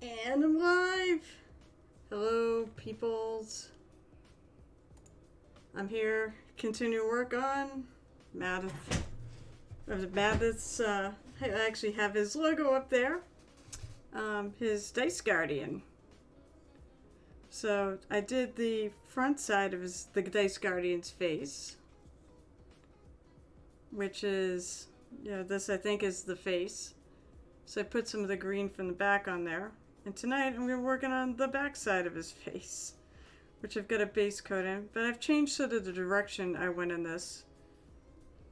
And I'm live! Hello, peoples. I'm here, continue work on Madth. Madth's, I actually have his logo up there. His Dice Guardian. So, I did the front side of the Dice Guardian's face. Which is, this I think is the face. So I put some of the green from the back on there. And tonight I'm going to be working on the back side of his face, which I've got a base coat in. But I've changed sort of the direction I went in this,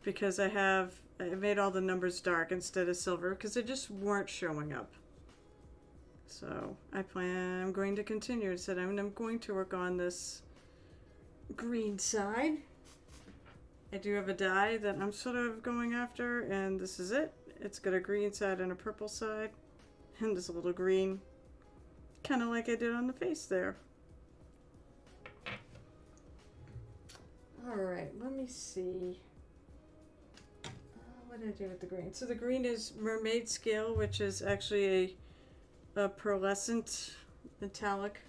because I made all the numbers dark instead of silver, because they just weren't showing up. So I'm going to continue. I said I'm going to work on this green side. I do have a die that I'm sort of going after, and this is it. It's got a green side and a purple side, and this little green, kind of like I did on the face there. Alright, let me see. What did I do with the green? So the green is Mermaid Scale, which is actually a pearlescent metallic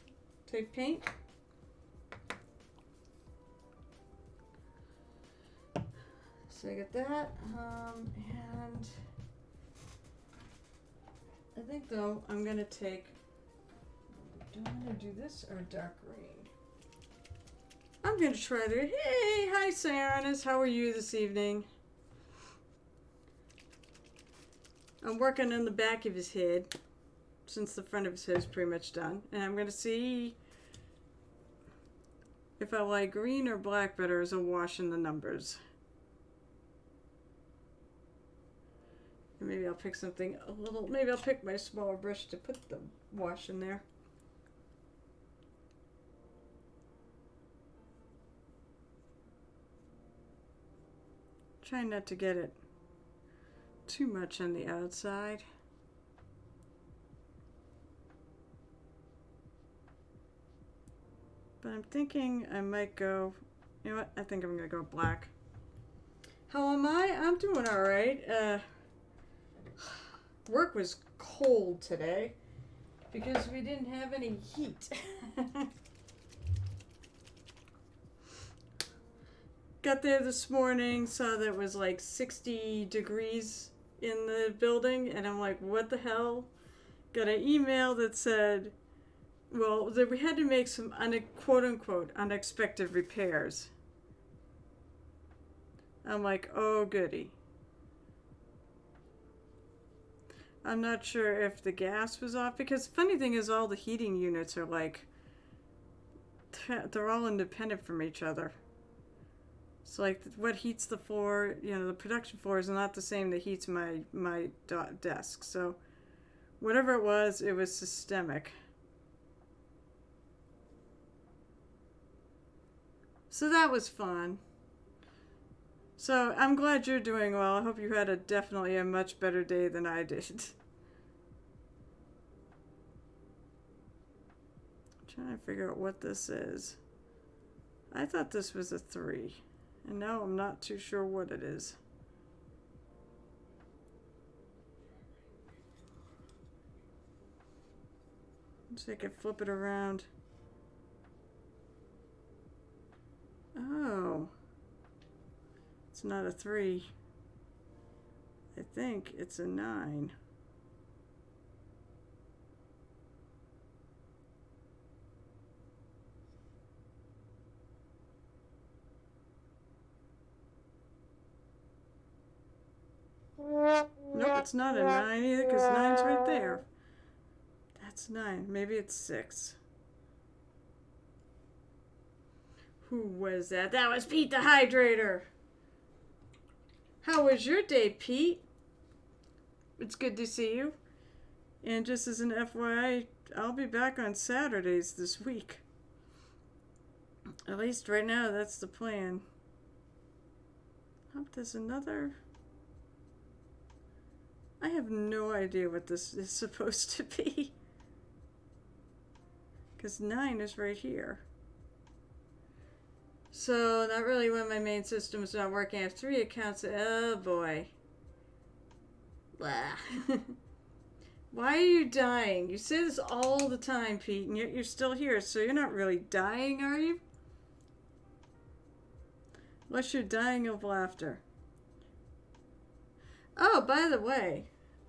type paint. So I got that, and I think though I'm gonna take, do I want to do this or dark green? I'm gonna try the, hey, hi Cyanus, how are you this evening? I'm working on the back of his head, since the front of his head is pretty much done, and I'm gonna see if I like green or black better as a wash in the numbers. Maybe I'll pick something a little, maybe I'll pick my smaller brush to put the wash in there. Try not to get it too much on the outside. But I'm thinking I might go, you know what, I think I'm going to go black. How am I? I'm doing alright. Work was cold today because we didn't have any heat. Got there this morning, saw that it was like 60 degrees in the building, and I'm like, what the hell? Got an email that said, well, that we had to make some quote-unquote unexpected repairs. I'm like, oh goody. I'm not sure if the gas was off, because funny thing is all the heating units are like, they're all independent from each other. So like what heats the floor, the production floor is not the same that heats my desk. So whatever it was systemic. So that was fun. So I'm glad you're doing well. I hope you had definitely a much better day than I did. I'm trying to figure out what this is. I thought this was a 3. And now I'm not too sure what it is. Let's see if I can flip it around. Oh. It's not a 3. I think it's a 9. Nope, it's not a 9 either, because 9's right there. That's 9. Maybe it's 6. Who was that? That was Pete the Hydrator. How was your day, Pete? It's good to see you. And just as an FYI, I'll be back on Saturdays this week. At least right now, that's the plan. Oh, there's another. I have no idea what this is supposed to be. Because 9 is right here. So, not really when my main system is not working. I have 3 accounts. Oh boy. Blah. Why are you dying? You say this all the time, Pete, and yet you're still here, so you're not really dying, are you? Unless you're dying of laughter. Oh, by the way,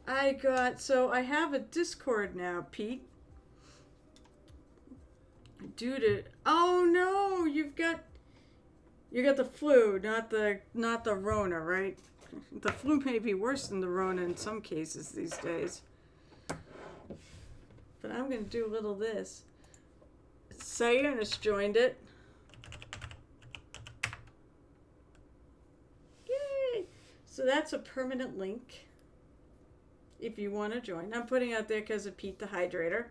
I have a Discord now, Pete. Oh no, you got the flu, not the Rona, right? The flu may be worse than the Rona in some cases these days. But I'm gonna do a little of this. Cyanus joined it. Yay! So that's a permanent link if you want to join. I'm putting out there because of Pete the Hydrator.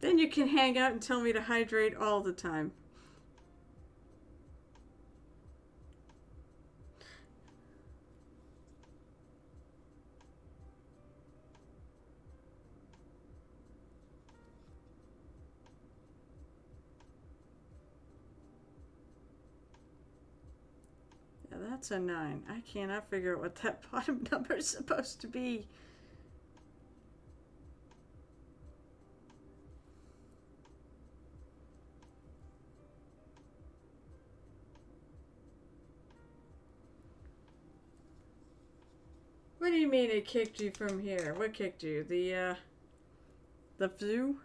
Then you can hang out and tell me to hydrate all the time. Yeah, that's a 9. I cannot figure out what that bottom number is supposed to be. What do you mean it kicked you from here? What kicked you? The flu?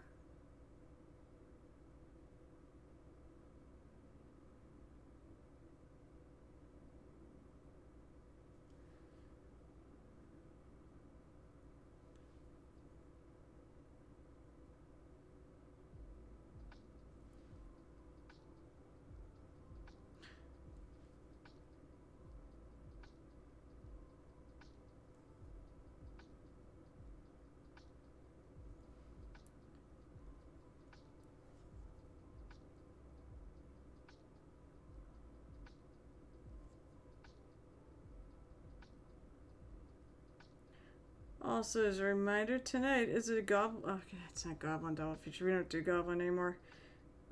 Also, as a reminder, tonight is a goblin. Okay, it's not goblin double feature. We don't do goblin anymore.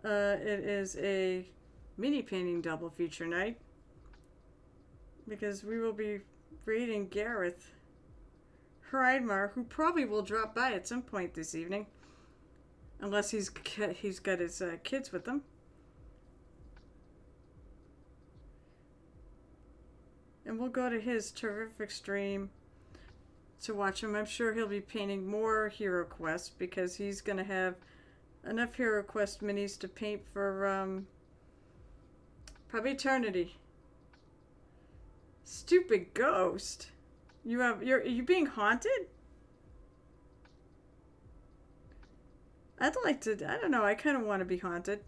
It is a mini painting double feature night because we will be reading Gareth Hreidmar, who probably will drop by at some point this evening, unless he's got his kids with him. And we'll go to his terrific stream to watch him. I'm sure he'll be painting more Hero Quest because he's going to have enough Hero Quest minis to paint for probably eternity. Stupid ghost. Are you being haunted? I'd like to, I don't know, I kind of want to be haunted.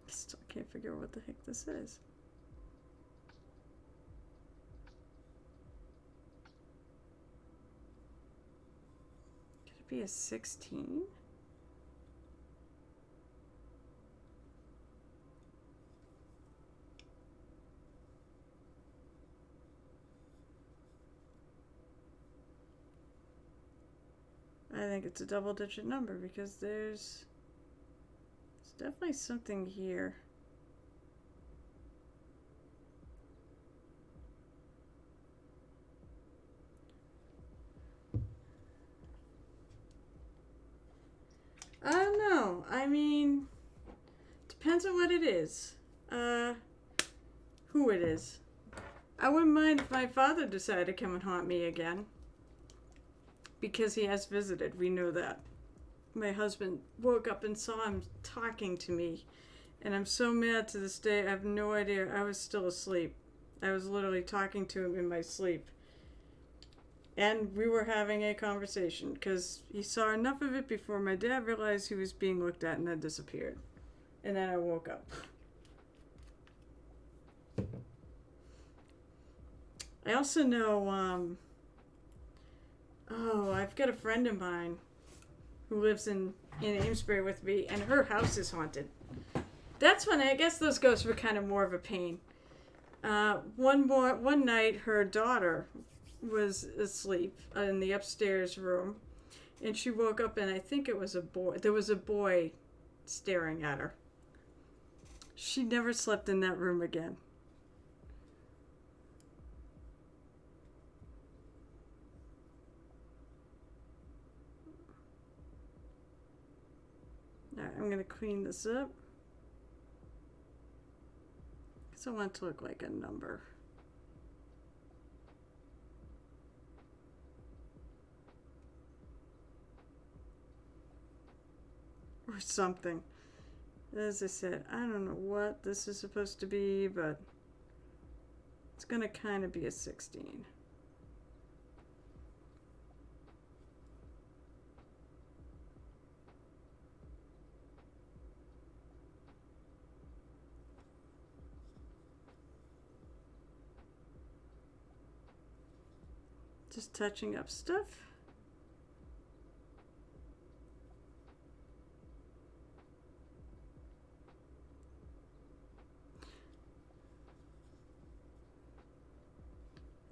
I still can't figure out what the heck this is. Be a 16? I think it's a double-digit number because there's definitely something here. I don't know. I mean, depends on what it is. Who it is. I wouldn't mind if my father decided to come and haunt me again. Because he has visited. We know that. My husband woke up and saw him talking to me. And I'm so mad to this day. I have no idea. I was still asleep. I was literally talking to him in my sleep. And we were having a conversation because he saw enough of it before my dad realized he was being looked at and then disappeared. And then I woke up. I also know, I've got a friend of mine who lives in Amesbury with me, and her house is haunted. That's when I guess those ghosts were kind of more of a pain. One night, her daughter was asleep in the upstairs room, and she woke up, and I think it was a boy. There was a boy staring at her. She never slept in that room again. I'm going to clean this up. Because I want it to look like a number. Or something. As I said, I don't know what this is supposed to be, but it's going to kind of be a 16. Just touching up stuff.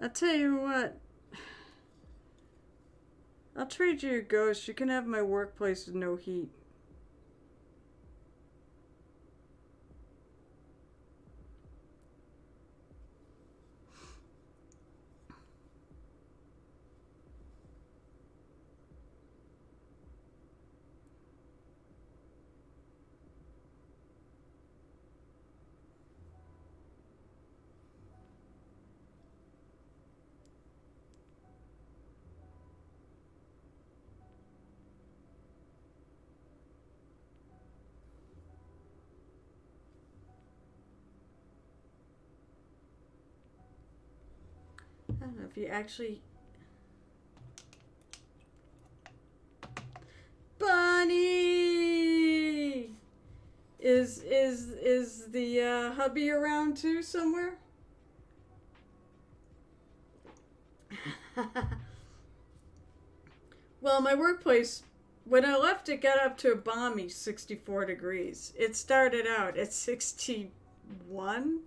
I'll tell you what. I'll trade you a ghost. You can have my workplace with no heat. I don't know if you actually... Bunny! Is the hubby around too somewhere? Well, my workplace, when I left, it got up to a balmy 64 degrees. It started out at 61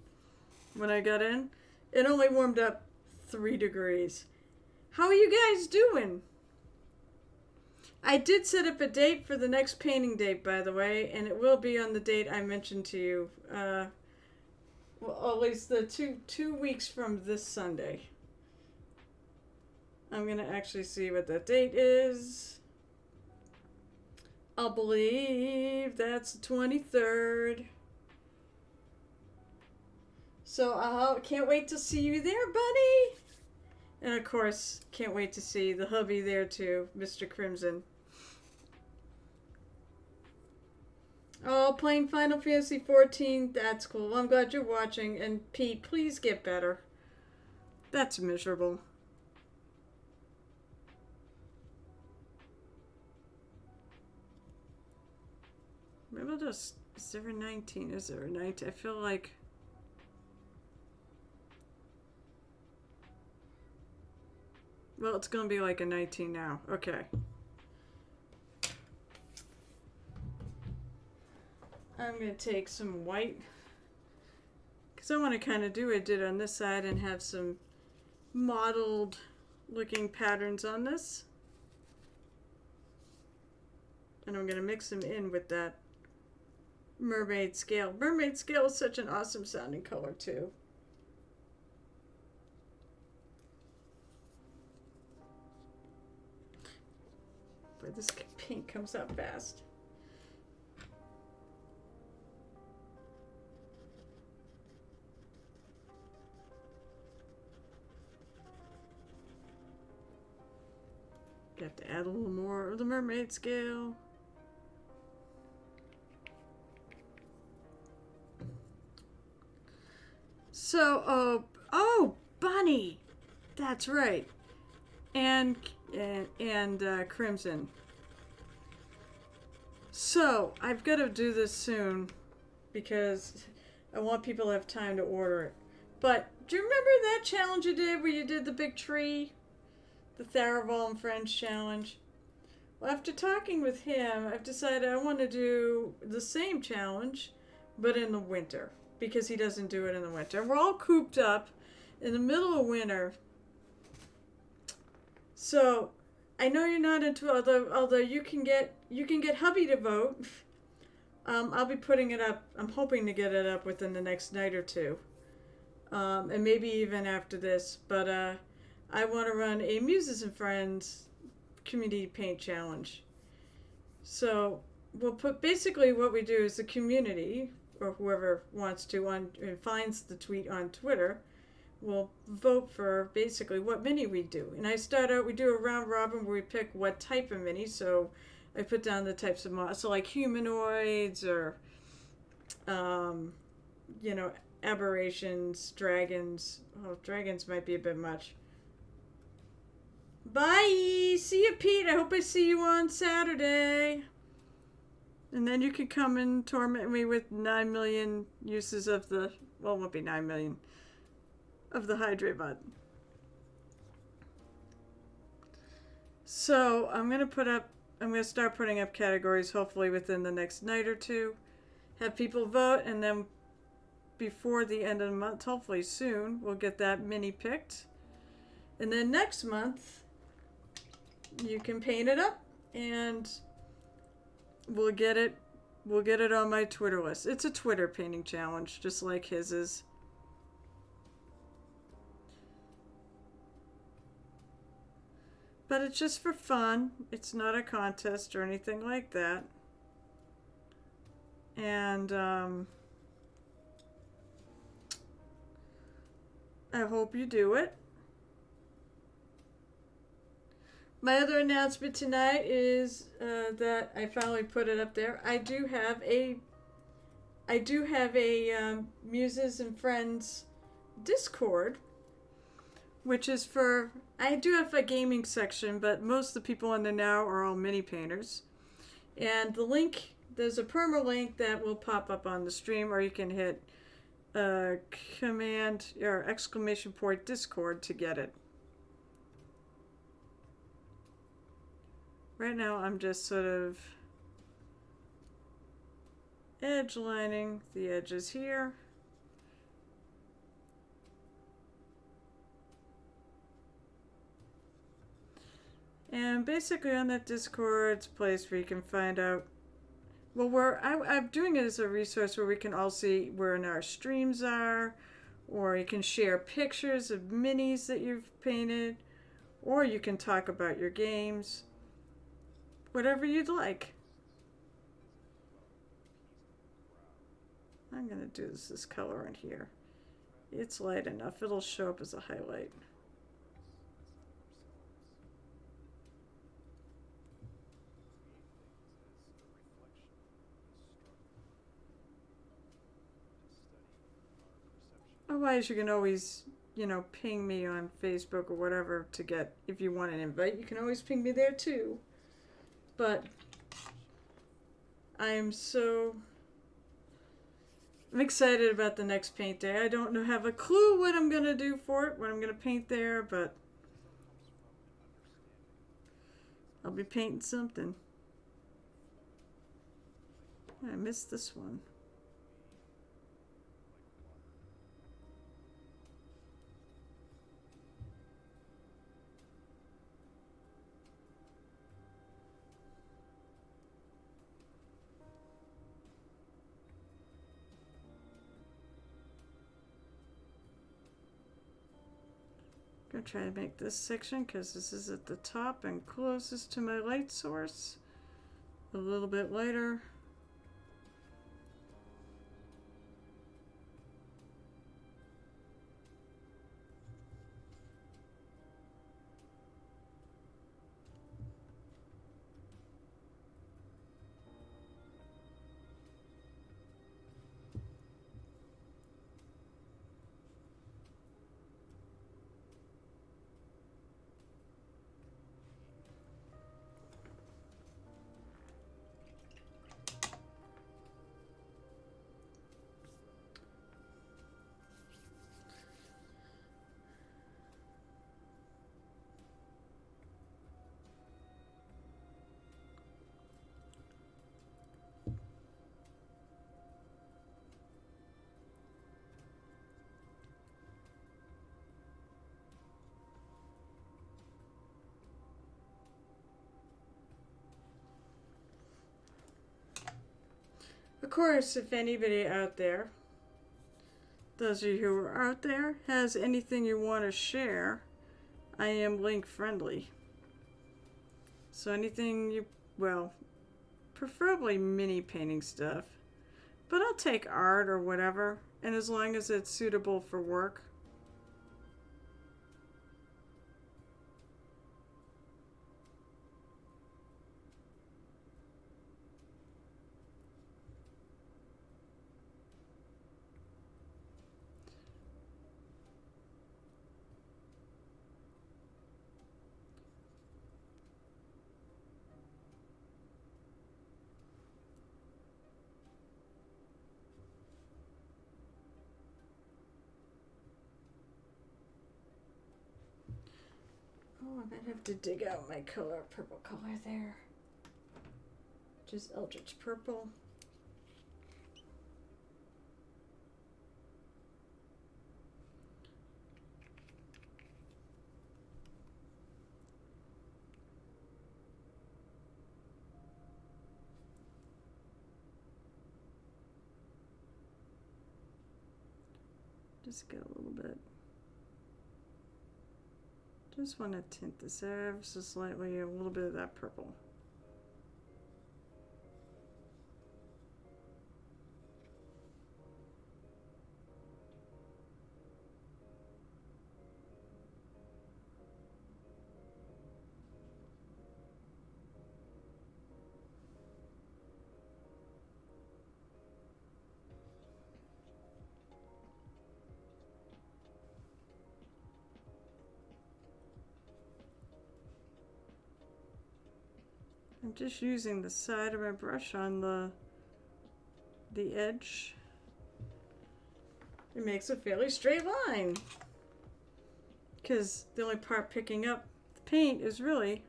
when I got in. It only warmed up 3 degrees. How are you guys doing? I did set up a date for the next painting date, by the way, and it will be on the date I mentioned to you. Well, at least the two weeks from this Sunday. I'm going to actually see what that date is. I'll believe that's the 23rd. So I can't wait to see you there, buddy. And of course, can't wait to see the hubby there too, Mr. Crimson. Oh, playing Final Fantasy 14. That's cool. I'm glad you're watching. And Pete, please get better. That's miserable. Maybe I'll just... Is there a 19? Is there a 19? I feel like... Well, it's going to be like a 19 now. Okay. I'm going to take some white. Because I want to kind of do what I did on this side and have some mottled looking patterns on this. And I'm going to mix them in with that Mermaid Scale. Mermaid Scale is such an awesome sounding color too. But this paint comes out fast. Got to add a little more of the Mermaid Scale. So, oh, Bunny, that's right, and Crimson. So I've got to do this soon because I want people to have time to order it. But do you remember that challenge you did where you did the big tree, the Tharaval and Friends challenge? Well, after talking with him, I've decided I want to do the same challenge, but in the winter. Because he doesn't do it in the winter. We're all cooped up in the middle of winter. So I know you're not into although you can get hubby to vote. I'll be putting it up. I'm hoping to get it up within the next night or two. And maybe even after this. But I want to run a Muses and Friends community paint challenge. So we'll put, basically what we do is the community, or whoever wants to, on and finds the tweet on Twitter, will vote for basically what mini we do. And I start out, we do a round robin where we pick what type of mini. So I put down the types of models, so like humanoids or, you know, aberrations, dragons. Oh, dragons might be a bit much. Bye! See you, Pete. I hope I see you on Saturday. And then you can come and torment me with 9 million uses of the, well, it won't be 9 million, of the hydrate bot. So I'm going to start putting up categories hopefully within the next night or two. Have people vote, and then before the end of the month, hopefully soon, we'll get that mini picked. And then next month, you can paint it up, and we'll get it on my Twitter list. It's a Twitter painting challenge, just like his is. But it's just for fun. It's not a contest or anything like that. And I hope you do it. My other announcement tonight is that I finally put it up there. I do have a Muses and Friends Discord, which is for, I do have a gaming section, but most of the people in there now are all mini painters. And the link, there's a permalink that will pop up on the stream, or you can hit command or exclamation point Discord to get it. Right now I'm just sort of edge lining the edges here. And basically on that Discord, it's a place where you can find out, well, I'm doing it as a resource where we can all see where our streams are, or you can share pictures of minis that you've painted, or you can talk about your games. Whatever you'd like. I'm going to do this color in here. It's light enough. It'll show up as a highlight. Otherwise, you can always, you know, ping me on Facebook or whatever to get, if you want an invite, you can always ping me there too. But I'm excited about the next paint day. I don't have a clue what I'm going to do for it, what I'm going to paint there, but I'll be painting something. I missed this one. I'm going to try to make this section, because this is at the top and closest to my light source, a little bit lighter. Of course, if anybody out there, those of you who are out there, has anything you want to share, I am link friendly. So anything you, well, Preferably mini painting stuff. But I'll take art or whatever, and as long as it's suitable for work. Oh, I might have to dig out my purple color there. Just Eldritch Purple. Just get a little bit. Just want to tint this ever so slightly, a little bit of that purple. I'm just using the side of my brush on the edge. It makes a fairly straight line. Because the only part picking up the paint is really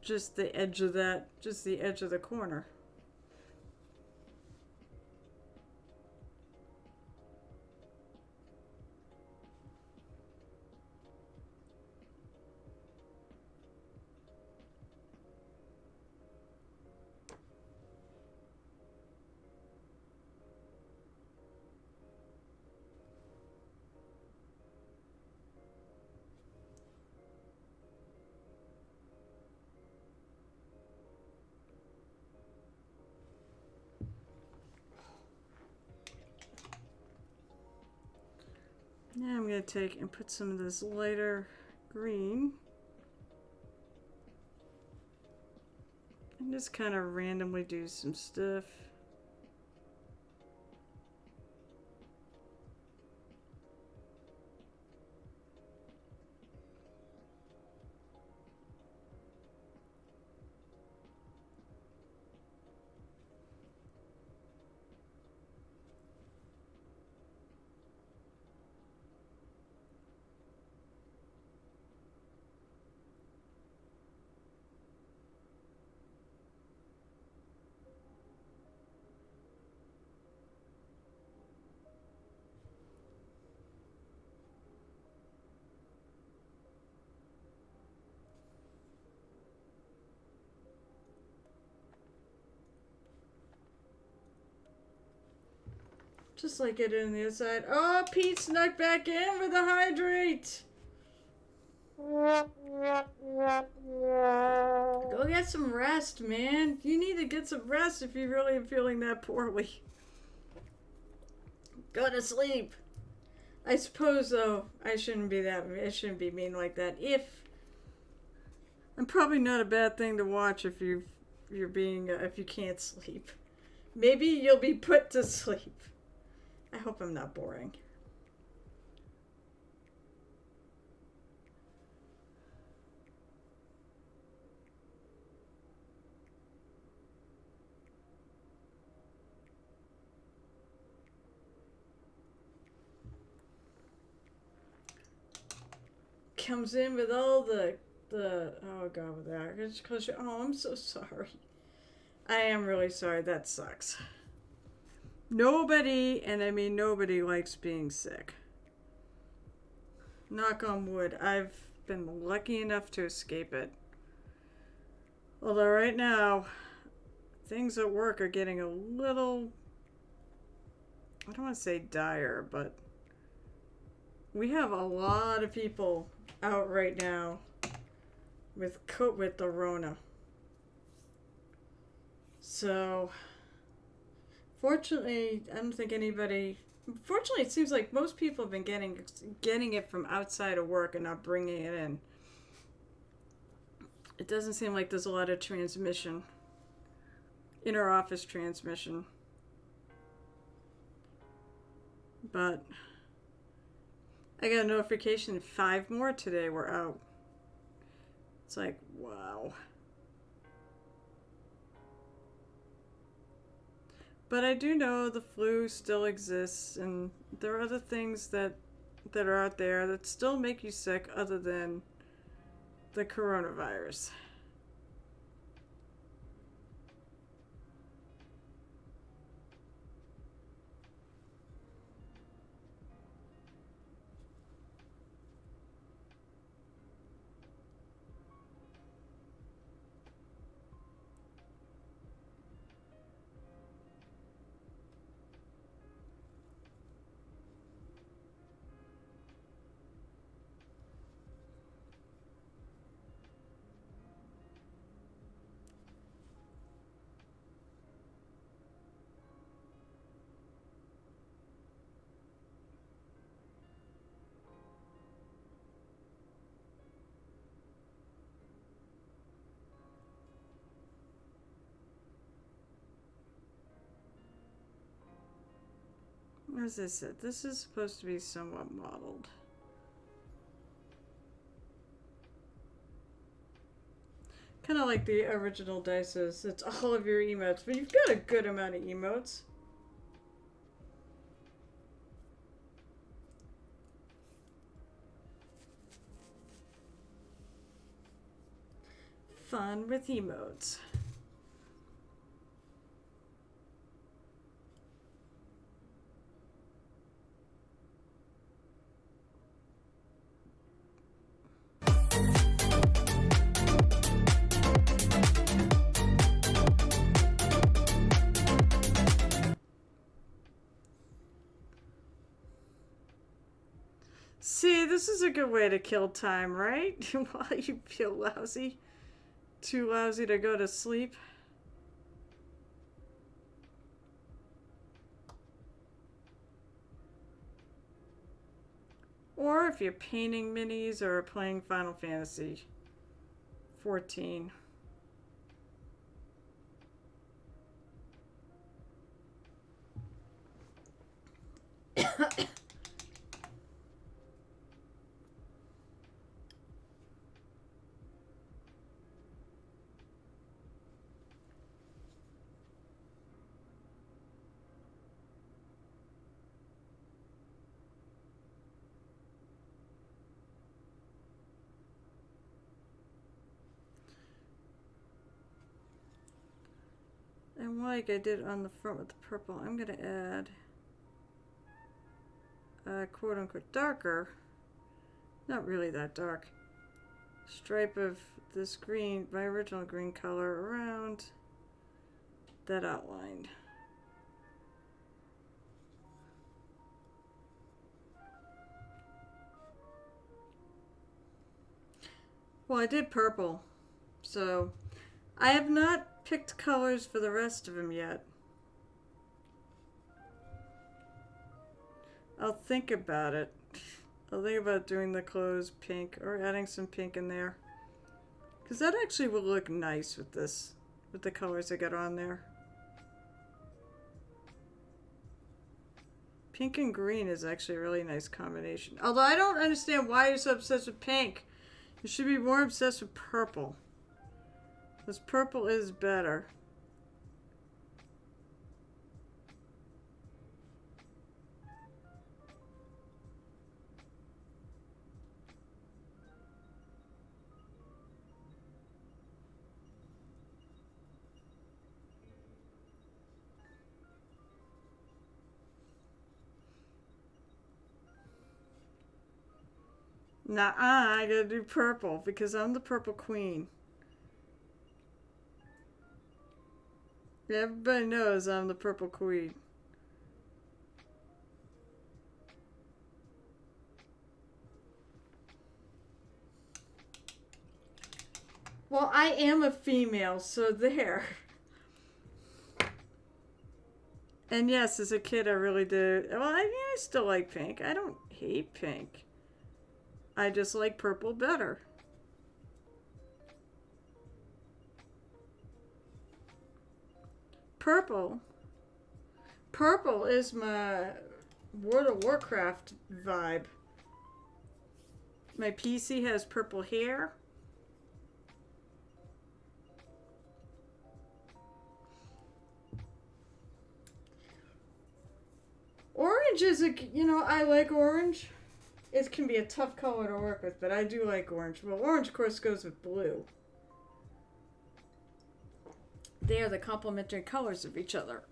just the edge of that, just the edge of the corner. Now I'm going to take and put some of this lighter green and just kind of randomly do some stuff. Just like it in the inside. Oh, Pete snuck back in with a hydrate. Go get some rest, man. You need to get some rest if you really are feeling that poorly. Go to sleep. I suppose, though, I shouldn't be mean like that. I'm probably not a bad thing to watch if you can't sleep. Maybe you'll be put to sleep. I hope I'm not boring. Comes in with all the oh god with that. Just close your, oh, I'm so sorry. I am really sorry. That sucks. Nobody, and I mean nobody, likes being sick. Knock on wood. I've been lucky enough to escape it. Although right now, things at work are getting a little, I don't want to say dire, but we have a lot of people out right now with the Rona. So, fortunately, I don't think anybody. Fortunately, it seems like most people have been getting it from outside of work and not bringing it in. It doesn't seem like there's a lot of transmission, inter-office transmission. But I got a notification 5 more today were out. It's like, wow. But I do know the flu still exists, and there are other things that are out there that still make you sick other than the coronavirus. As I said, this is supposed to be somewhat modeled. Kind of like the original dices. It's all of your emotes, but you've got a good amount of emotes. Fun with emotes. See, this is a good way to kill time, right? While you feel lousy. Too lousy to go to sleep. Or if you're painting minis or playing Final Fantasy 14. And like I did on the front with the purple, I'm going to add a quote unquote darker, not really that dark, stripe of this green, my original green color around that outline. Well, I did purple, so I have not picked colors for the rest of them yet. I'll think about it. I'll think about doing the clothes pink or adding some pink in there. Because that actually will look nice with this, with the colors I got on there. Pink and green is actually a really nice combination. Although I don't understand why you're so obsessed with pink. You should be more obsessed with purple. Because purple is better. Nuh-uh, I gotta do purple because I'm the purple queen. Everybody knows I'm the purple queen. Well, I am a female, so there. And yes, as a kid, I really did. Well, I mean, I still like pink. I don't hate pink. I just like purple better. Purple. Purple is my World of Warcraft vibe. My PC has purple hair. Orange is a, you know, I like orange. It can be a tough color to work with, but I do like orange. Well, orange, of course, goes with blue. They are the complementary colors of each other.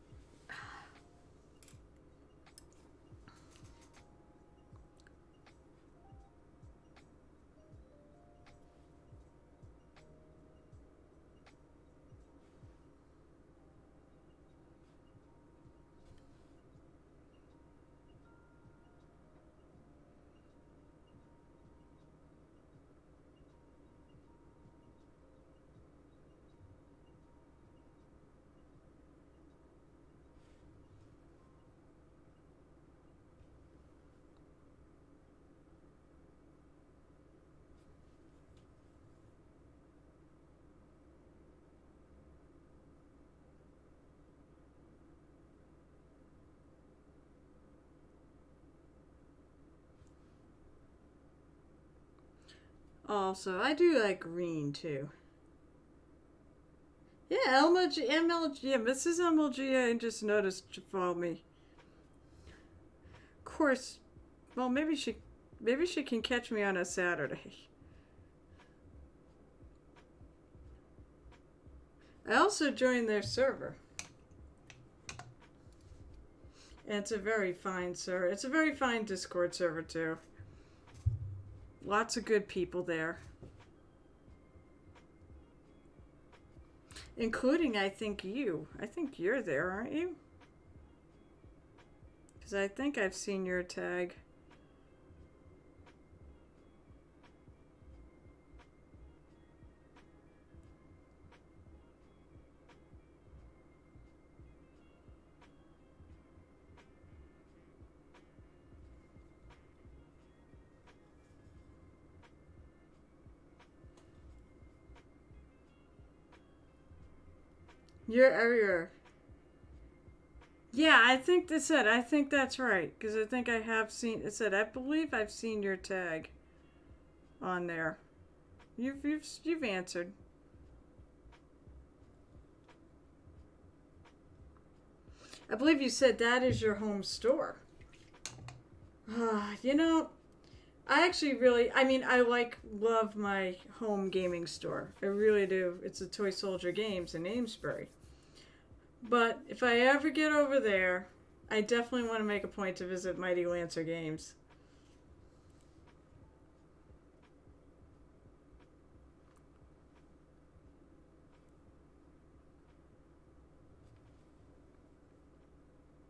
Also, I do like green too. Yeah, MLG, yeah, Mrs. MLG, I just noticed to follow me. Of course, well, maybe she can catch me on a Saturday. I also joined their server. And it's a very fine server. It's a very fine Discord server too. Lots of good people there. Including, I think, you. I think you're there, aren't you? Because I think I've seen your tag. You're everywhere. Yeah, I think that's it. I think that's right. Because I think I have seen it said, I believe I've seen your tag on there. You've answered. I believe you said that is your home store. You know, I actually really, I mean, love my home gaming store. I really do. It's a Toy Soldier Games in Amesbury. But if I ever get over there, I definitely want to make a point to visit Mighty Lancer Games.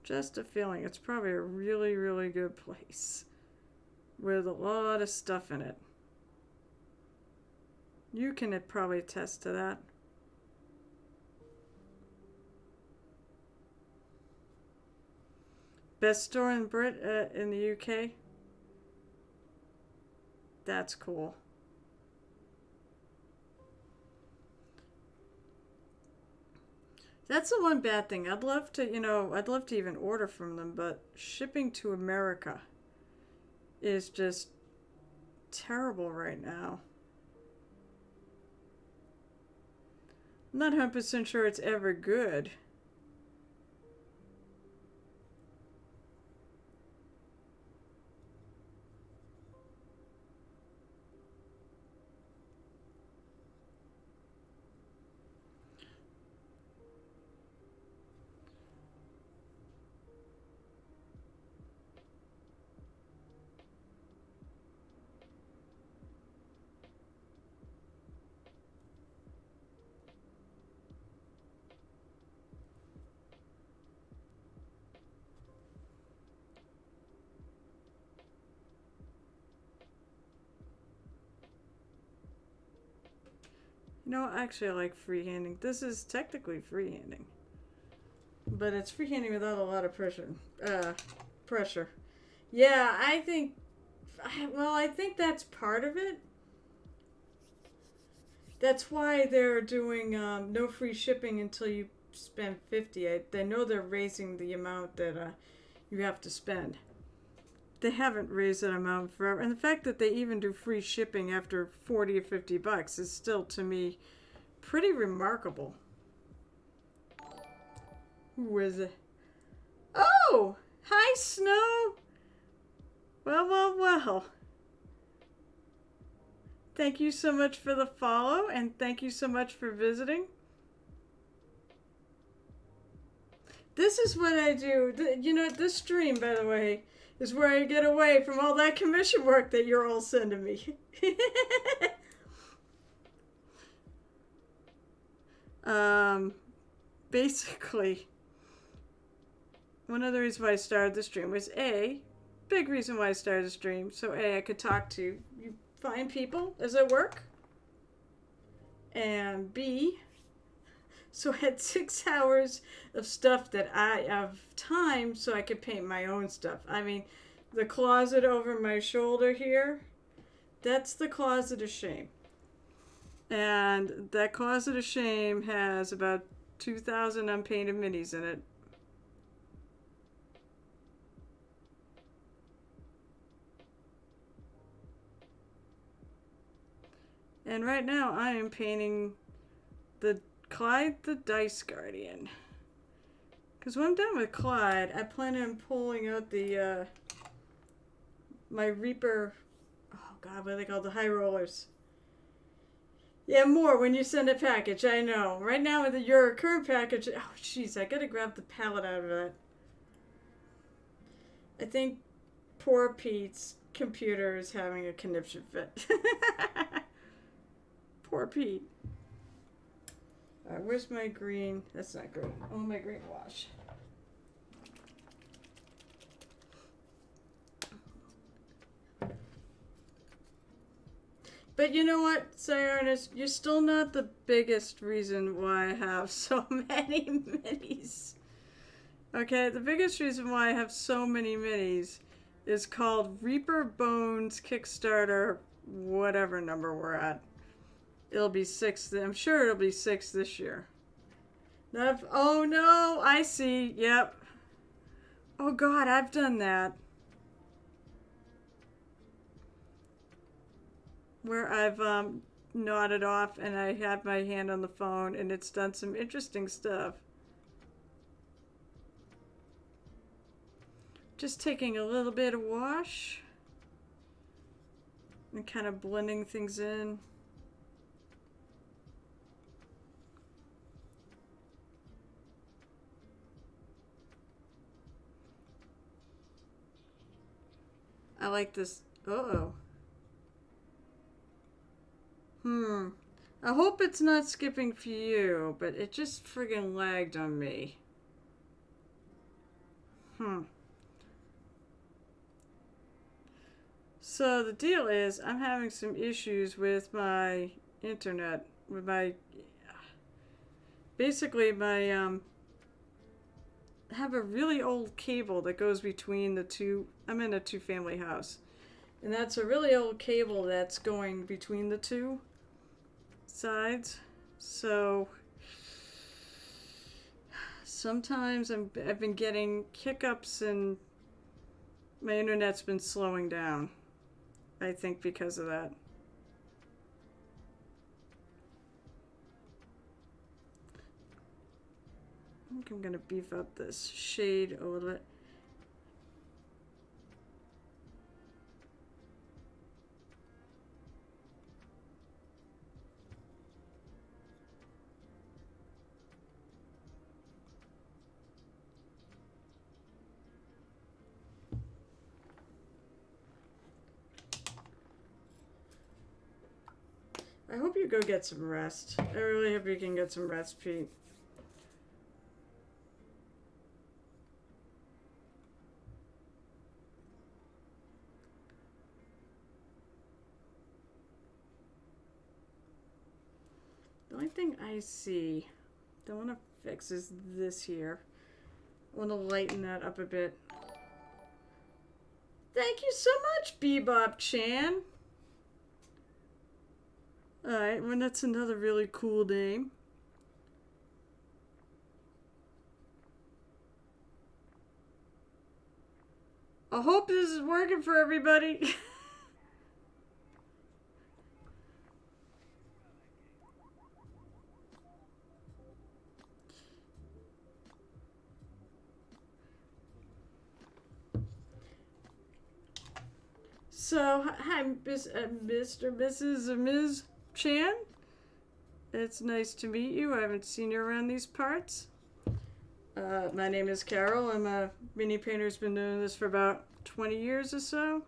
Just a feeling. It's probably a really, really good place with a lot of stuff in it. You can probably attest to that. Best store in in the UK? That's cool. That's the one bad thing. I'd love to, I'd love to even order from them, but shipping to America is just terrible right now. I'm not 100% sure it's ever good. Actually, I like freehanding. This is technically freehanding. but it's freehanding without a lot of pressure. Yeah, I think that's part of it. That's why they're doing no free shipping until you spend 50. They know they're raising the amount that you have to spend. They haven't raised that amount forever, and the fact that they even do free shipping after 40 or 50 bucks is still, to me, pretty remarkable. Who is it? Oh! Hi, Snow! Well, well, well. Thank you so much for the follow, and thank you so much for visiting. This is what I do. You know, this stream, by the way, is where I get away from all that commission work that you're all sending me. Basically, one of the reasons why I started the stream was big reason why I started the stream, so I could talk to you fine people as I work, and B, so I had 6 hours of stuff that I have time so I could paint my own stuff. I mean, the closet over my shoulder here, that's the closet of shame. And that closet of shame has about 2,000 unpainted minis in it. And right now I am painting the Clyde the Dice Guardian. Because when I'm done with Clyde, I plan on pulling out the my Reaper. Oh God, what are they called? The high rollers. Yeah, more when you send a package. I know. Right now with your current package. Oh jeez, I gotta grab the palette out of that. I think poor Pete's computer is having a conniption fit. Poor Pete. Alright, where's my green? That's not green. Oh, my green wash. But you know what, Cyrus? You're still not the biggest reason why I have so many minis. Okay, the biggest reason why I have so many minis is called Reaper Bones Kickstarter, whatever number we're at. It'll be 6. I'm sure it'll be 6 this year. Oh no, I see. Yep. Oh God, I've done that. Where I've nodded off and I had my hand on the phone and it's done some interesting stuff. Just taking a little bit of wash and kind of blending things in. I like this. Uh-oh. I hope it's not skipping for you, but it just friggin' lagged on me. So the deal is, I'm having some issues with my internet, with my, basically my, I have a really old cable that goes between the two. I'm in a 2-family house, and that's a really old cable that's going between the 2 sides. So sometimes I've been getting hiccups and my internet's been slowing down, I think, because of that. I think I'm going to beef up this shade a little bit. I hope you go get some rest. I really hope you can get some rest, Pete. The only thing I see that I want to fix is this here. I want to lighten that up a bit. Thank you so much, Bebop Chan. Alright, well, that's another really cool name. I hope this is working for everybody. So, hi, Mr. Mrs. or Ms. Chan. It's nice to meet you. I haven't seen you around these parts. My name is Carol. I'm a mini painter who's been doing this for about 20 years or so.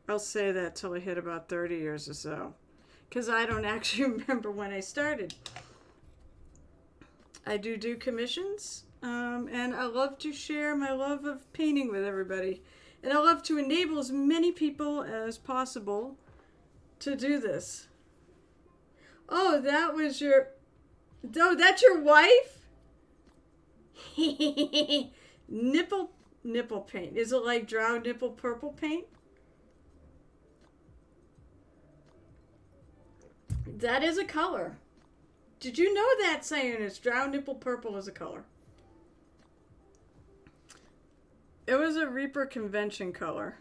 I'll say that till I hit about 30 years or so, because I don't actually remember when I started. I do commissions, and I love to share my love of painting with everybody. And I love to enable as many people as possible to do this. Oh, that was your... Oh, that's your wife? Nipple paint. Is it like drow nipple purple paint? That is a color. Did you know that, Cyanus? Drow nipple purple is a color. It was a Reaper convention color.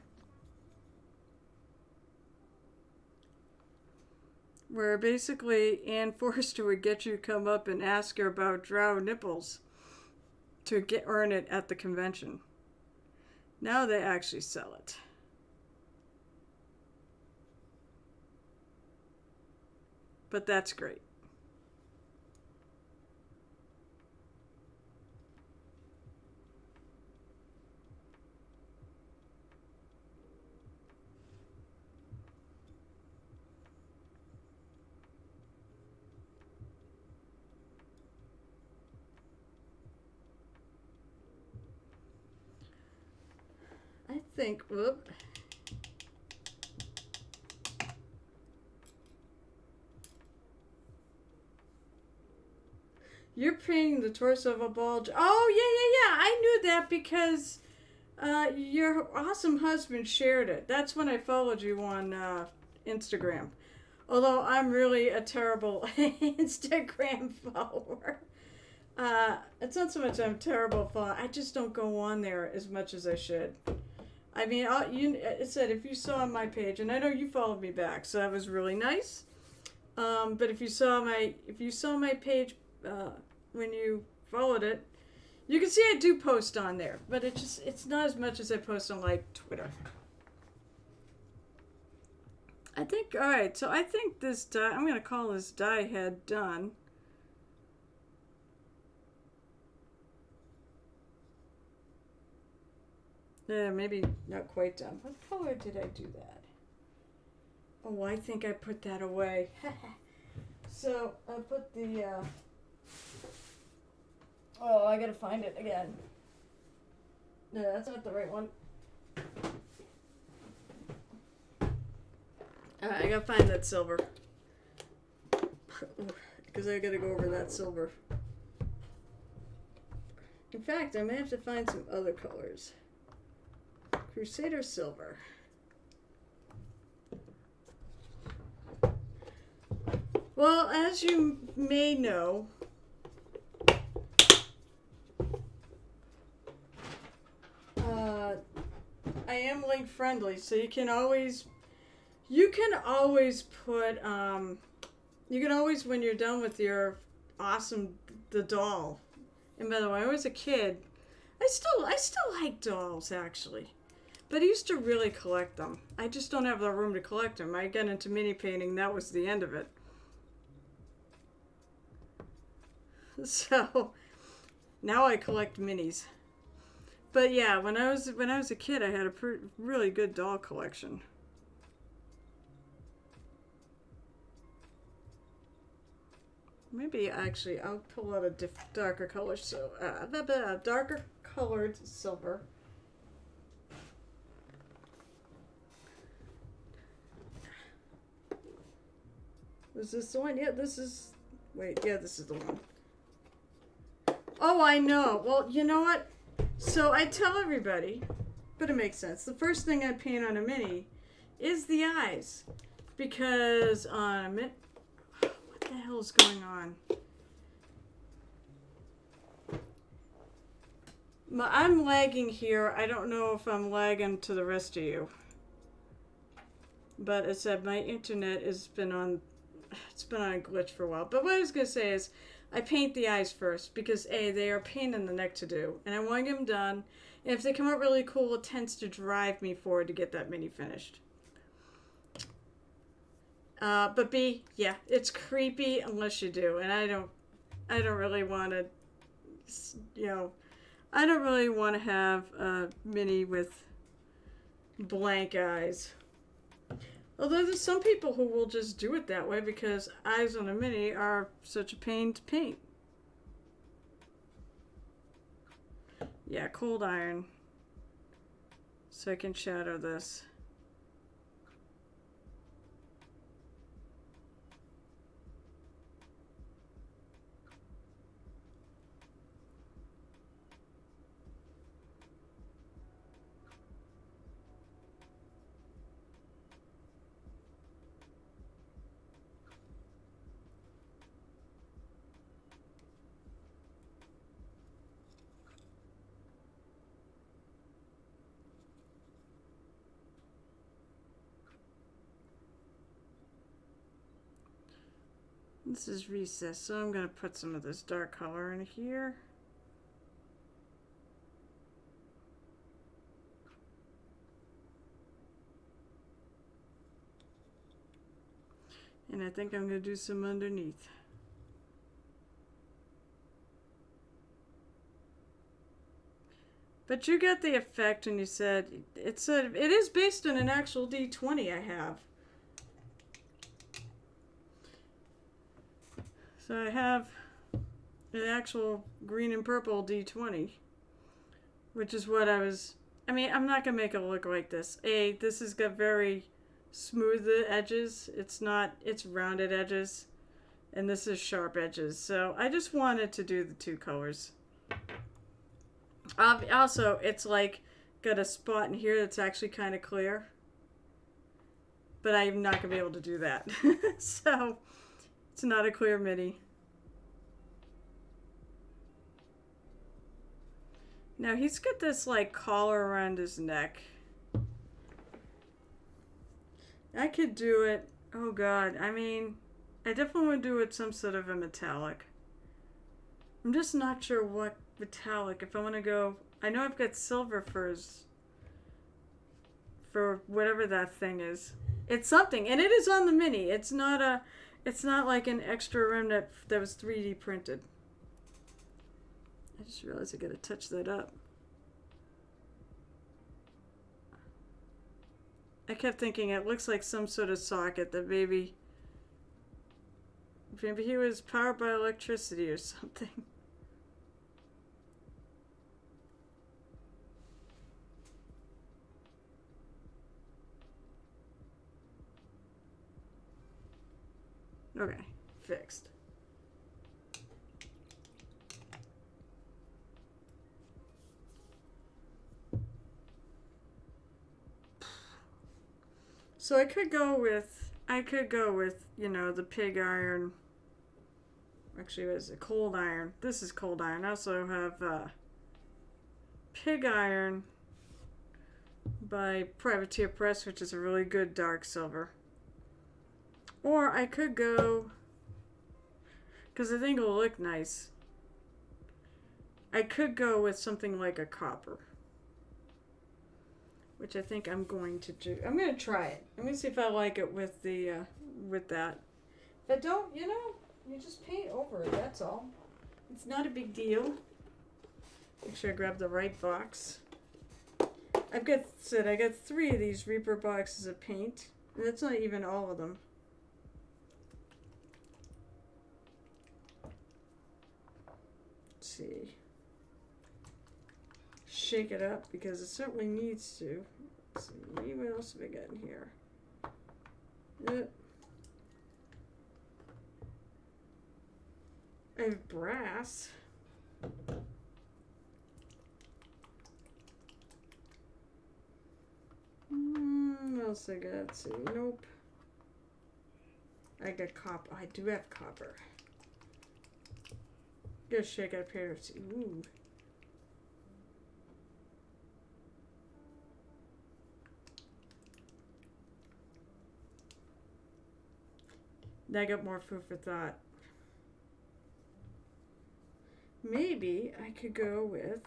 Where basically Ann Forster would get you to come up and ask her about drow nipples to earn it at the convention. Now they actually sell it. But that's great. I think, whoop. You're painting the torso of a bulge. Oh, yeah. I knew that because your awesome husband shared it. That's when I followed you on Instagram. Although I'm really a terrible Instagram follower. It's not so much I'm a terrible follower. I just don't go on there as much as I should. I mean, it said if you saw my page, and I know you followed me back, so that was really nice. But if you saw my page when you followed it, you can see I do post on there, but it's not as much as I post on like Twitter. I think, all right, so I think this die, I'm going to call this die head done. Yeah, maybe not quite done. What color did I do that? Oh, I think I put that away. So I put the, oh, I gotta find it again. No, that's not the right one. Alright, I gotta find that silver. Because I gotta go over that silver. In fact, I may have to find some other colors. Crusader silver. Well, as you may know, I am link friendly, so you can always put, you can always, when you're done with your the doll. And by the way, when I was a kid, I still like dolls, actually. But I used to really collect them. I just don't have the room to collect them. I got into mini painting, that was the end of it. So, now I collect minis. But yeah, when I was a kid, I had a really good doll collection. Maybe actually I'll pull out a darker color, so darker colored silver. Was this the one? Yeah, this is. Wait, yeah, this is the one. Oh, I know. Well, you know what? So I tell everybody, but it makes sense. The first thing I paint on a mini is the eyes. Because on a mini... What the hell is going on? I'm lagging here. I don't know if I'm lagging to the rest of you. But as I said, my internet has been on... It's been on a glitch for a while. But what I was going to say is, I paint the eyes first because A, they are a pain in the neck to do, and I want to get them done. And if they come out really cool, it tends to drive me forward to get that mini finished. But B, yeah, it's creepy unless you do, and I don't really want to, you know, I don't really want to have a mini with blank eyes. Although there's some people who will just do it that way because eyes on a mini are such a pain to paint. Yeah, cold iron. So I can shadow this. This is recess, so I'm going to put some of this dark color in here. And I think I'm going to do some underneath. But you got the effect when you said it is based on an actual D20 I have. So I have an actual green and purple D20, which is what I was... I mean, I'm not going to make it look like this. This has got very smooth edges. It's rounded edges. And this is sharp edges. So I just wanted to do the two colors. Also, it's like got a spot in here that's actually kind of clear. But I'm not going to be able to do that. So... It's not a clear mini. Now he's got this like collar around his neck. I could do it. Oh God. I mean, I definitely want to do it some sort of a metallic. I'm just not sure what metallic. If I want to go, I know I've got silver for whatever that thing is. It's something, and it is on the mini. It's not like an extra rim that was 3D printed. I just realized I gotta touch that up. I kept thinking it looks like some sort of socket that maybe he was powered by electricity or something. Okay, fixed. So I could go with, you know, the pig iron. Actually, what is it? Cold iron. This is cold iron. I also have pig iron by Privateer Press, which is a really good dark silver. Or I could go, because I think it'll look nice, I could go with something like a copper. Which I think I'm going to do. I'm going to try it. I'm going to see if I like it with with that. If I don't, you know, you just paint over it, that's all. It's not a big deal. Make sure I grab the right box. I got 3 of these Reaper boxes of paint. And that's not even all of them. Let's see. Shake it up because it certainly needs to. Let's see, what else have I got in here? Yep. I have brass. What else I got? Let's see. Nope. I got copper. I do have copper. Go shake up here. Ooh. Now I got more food for thought. Maybe I could go with...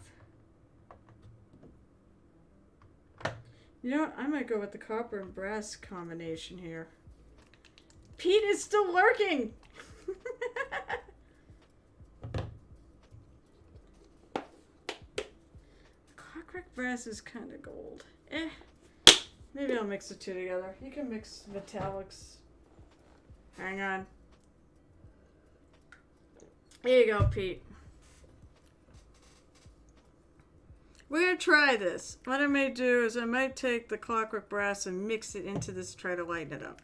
You know what? I might go with the copper and brass combination here. Pete is still lurking! Clockwork brass is kind of gold. Maybe I'll mix the two together. You can mix metallics. Hang on. Here you go, Pete. We're going to try this. What I may do is I might take the clockwork brass and mix it into this to try to lighten it up.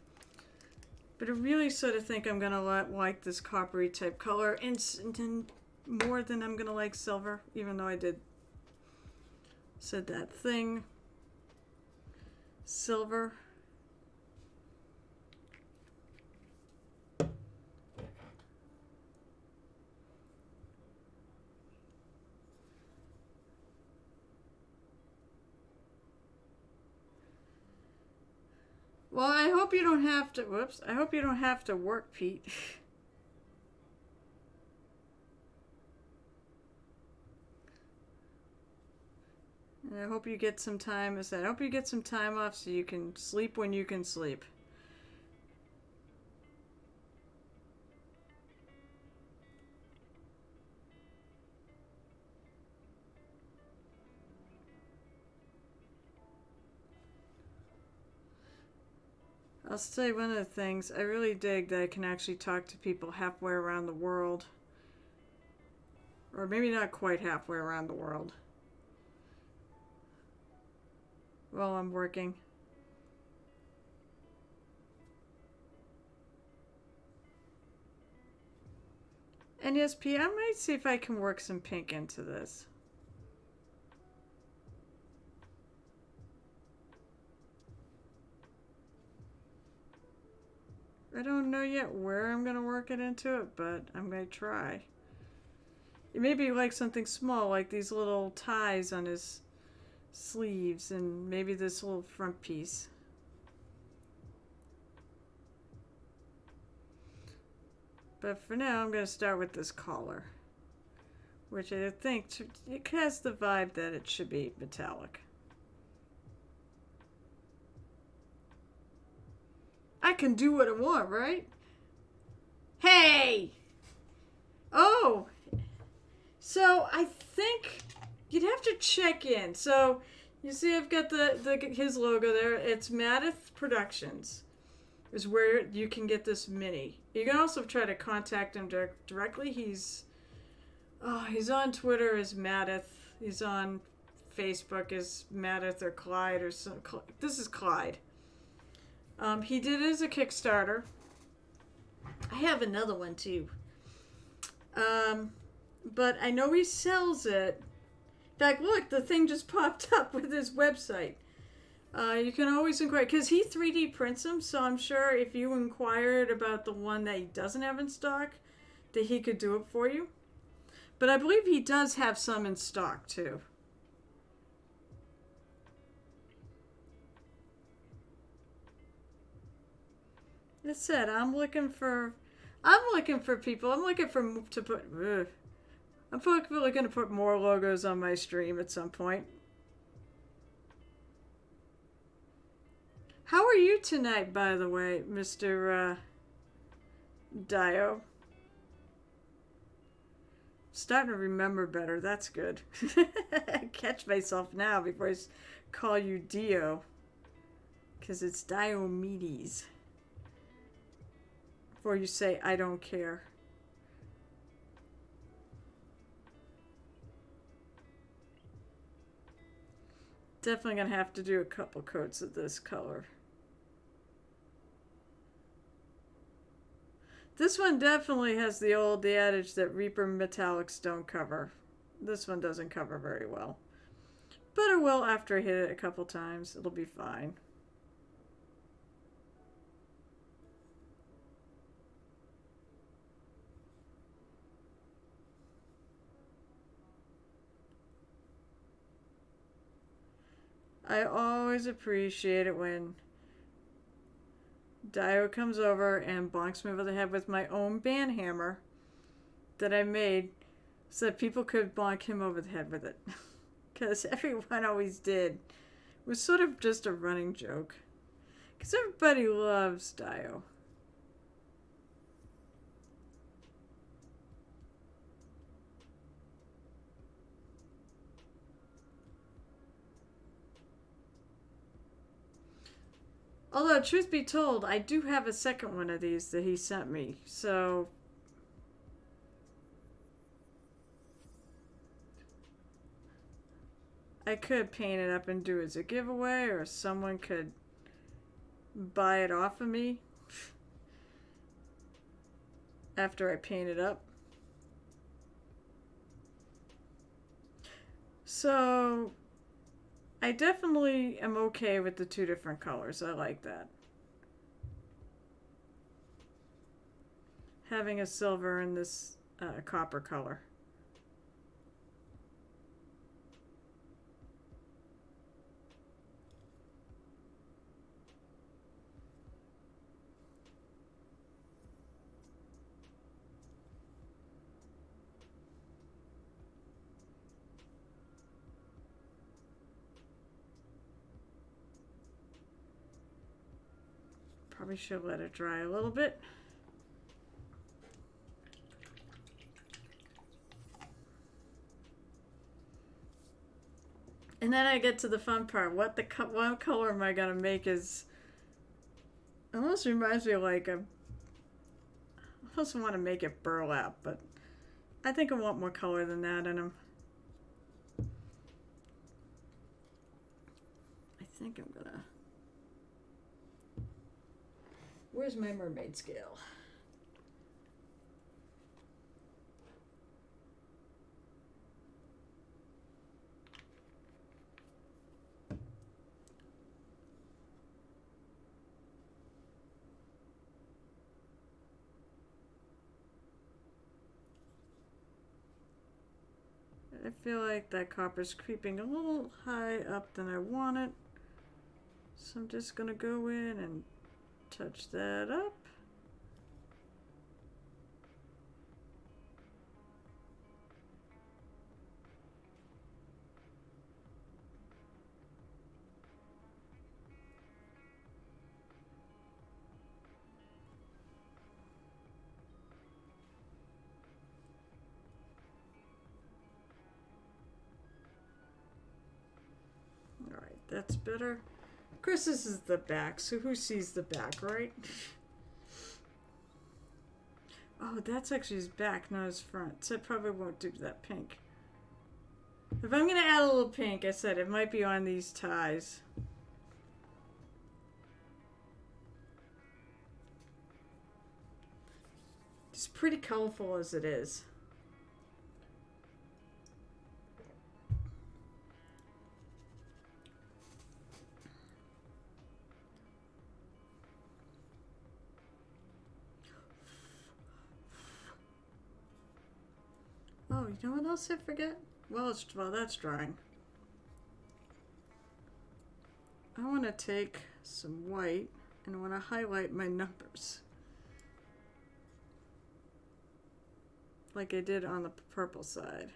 But I really sort of think I'm going to like this coppery type color and more than I'm going to like silver, even though I said that thing. Silver. Well, I hope you don't have to, whoops, I hope you don't have to work, Pete. And I hope you get some time, I hope you get some time off so you can sleep when you can sleep. I'll say one of the things, I really dig that I can actually talk to people halfway around the world. Or maybe not quite halfway around the world. While I'm working. And yes, P, I might see if I can work some pink into this. I don't know yet where I'm going to work it into it, but I'm going to try. It may be like something small, like these little ties on his sleeves and maybe this little front piece. But for now, I'm going to start with this collar, which I think it has the vibe that it should be metallic. I can do what I want, right? Hey! Oh! So, I think you'd have to check in. So, you see I've got his logo there. It's Madth Productions is where you can get this mini. You can also try to contact him directly. He's on Twitter as Madth. He's on Facebook as Madth or Clyde or some. This is Clyde. He did it as a Kickstarter. I have another one too. But I know he sells it. In fact, look, the thing just popped up with his website. You can always inquire, because he 3D prints them, so I'm sure if you inquired about the one that he doesn't have in stock, that he could do it for you. But I believe he does have some in stock too. That said, I'm looking for people. I'm looking to put more logos on my stream at some point. How are you tonight, by the way, Mr. Dio? Starting to remember better. That's good. I catch myself now before I call you Dio. Because it's Diomedes. Before you say, I don't care. Definitely going to have to do a couple coats of this color. This one definitely has the adage that Reaper metallics don't cover. This one doesn't cover very well. But it will after I hit it a couple times. It'll be fine. I always appreciate it when Dio comes over and bonks me over the head with my own band hammer that I made so that people could bonk him over the head with it. Because everyone always did. It was sort of just a running joke. Because everybody loves Dio. Although, truth be told, I do have a second one of these that he sent me. So, I could paint it up and do it as a giveaway, or someone could buy it off of me after I paint it up. So, I definitely am okay with the two different colors. I like that. Having a silver and this copper color. Probably should let it dry a little bit. And then I get to the fun part. What color am I gonna make is almost reminds me of like I also want to make it burlap, but I think I want more color than that in them. I think I'm gonna. Where's my mermaid scale? I feel like that copper's creeping a little high up than I want it. So I'm just gonna go in and touch that up. Alright, that's better. Of course, this is the back, so who sees the back, right? Oh, that's actually his back, not his front. So I probably won't do that pink. If I'm going to add a little pink, I said it might be on these ties. It's pretty colorful as it is. Oh, you know what else I forget? Well, that's drying. I want to take some white and I want to highlight my numbers. Like I did on the purple side.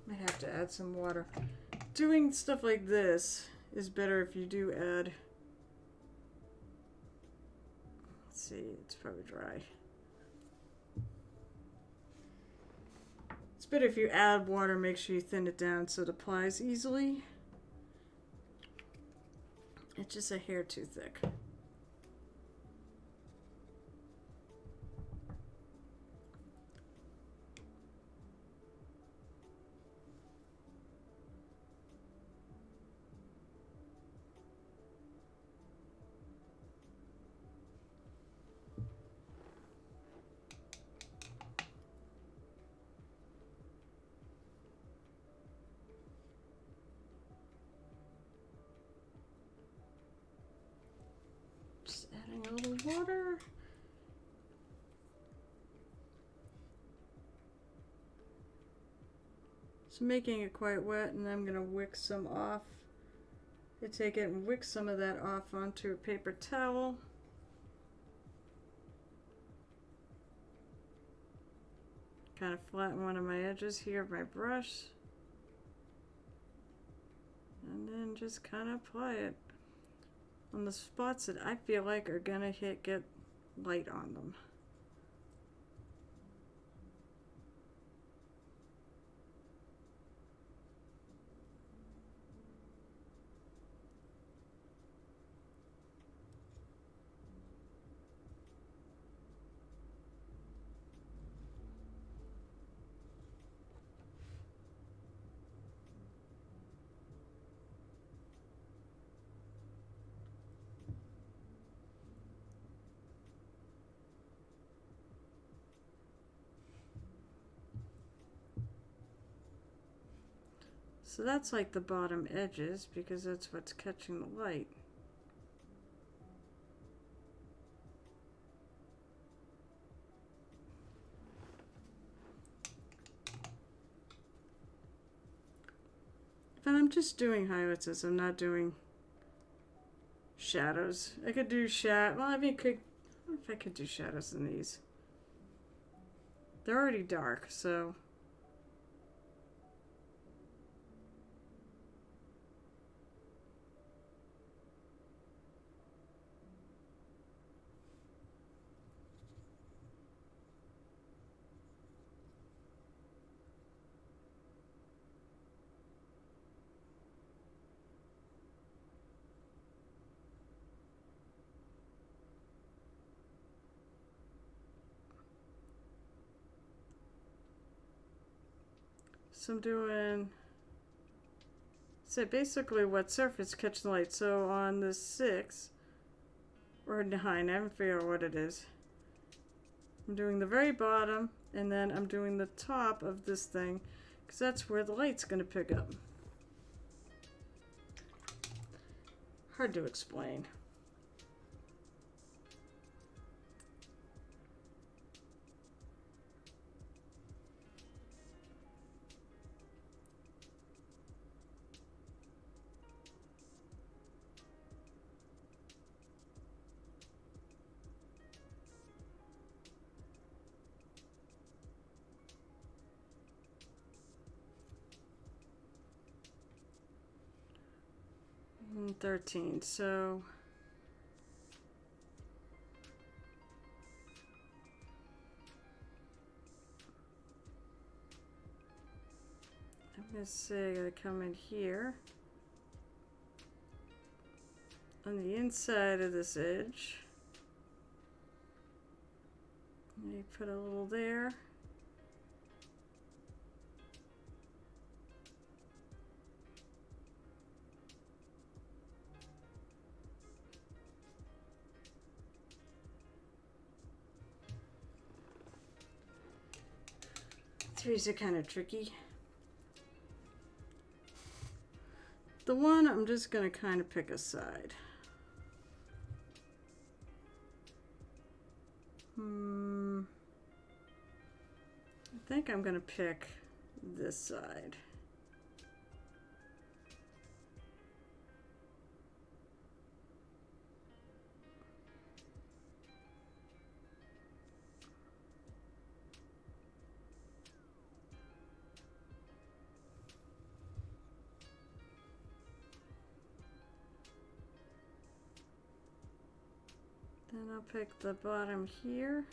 Might have to add some water. Doing stuff like this is better if you do add. Let's see, it's probably dry. It's better if you add water, make sure you thin it down so it applies easily. It's just a hair too thick. So making it quite wet, and I'm going to wick some off. I take it and wick some of that off onto a paper towel. Kind of flatten one of my edges here of my brush. And then just kind of apply it on the spots that I feel like are going to get light on them. So that's like the bottom edges because that's what's catching the light. But I'm just doing highlights as I'm not doing shadows. I could do well, I mean, I wonder if I could do shadows in these. They're already dark, so. So I'm doing, so basically what surface catching the light. So on the 6, or 9, I haven't figured out what it is. I'm doing the very bottom, and then I'm doing the top of this thing, because that's where the light's going to pick up. Hard to explain. And 13, so I'm going to say I gotta come in here on the inside of this edge. You put a little there. Threes are kind of tricky. The one, I'm just going to kind of pick a side. I think I'm going to pick this side. Then I'll pick the bottom here.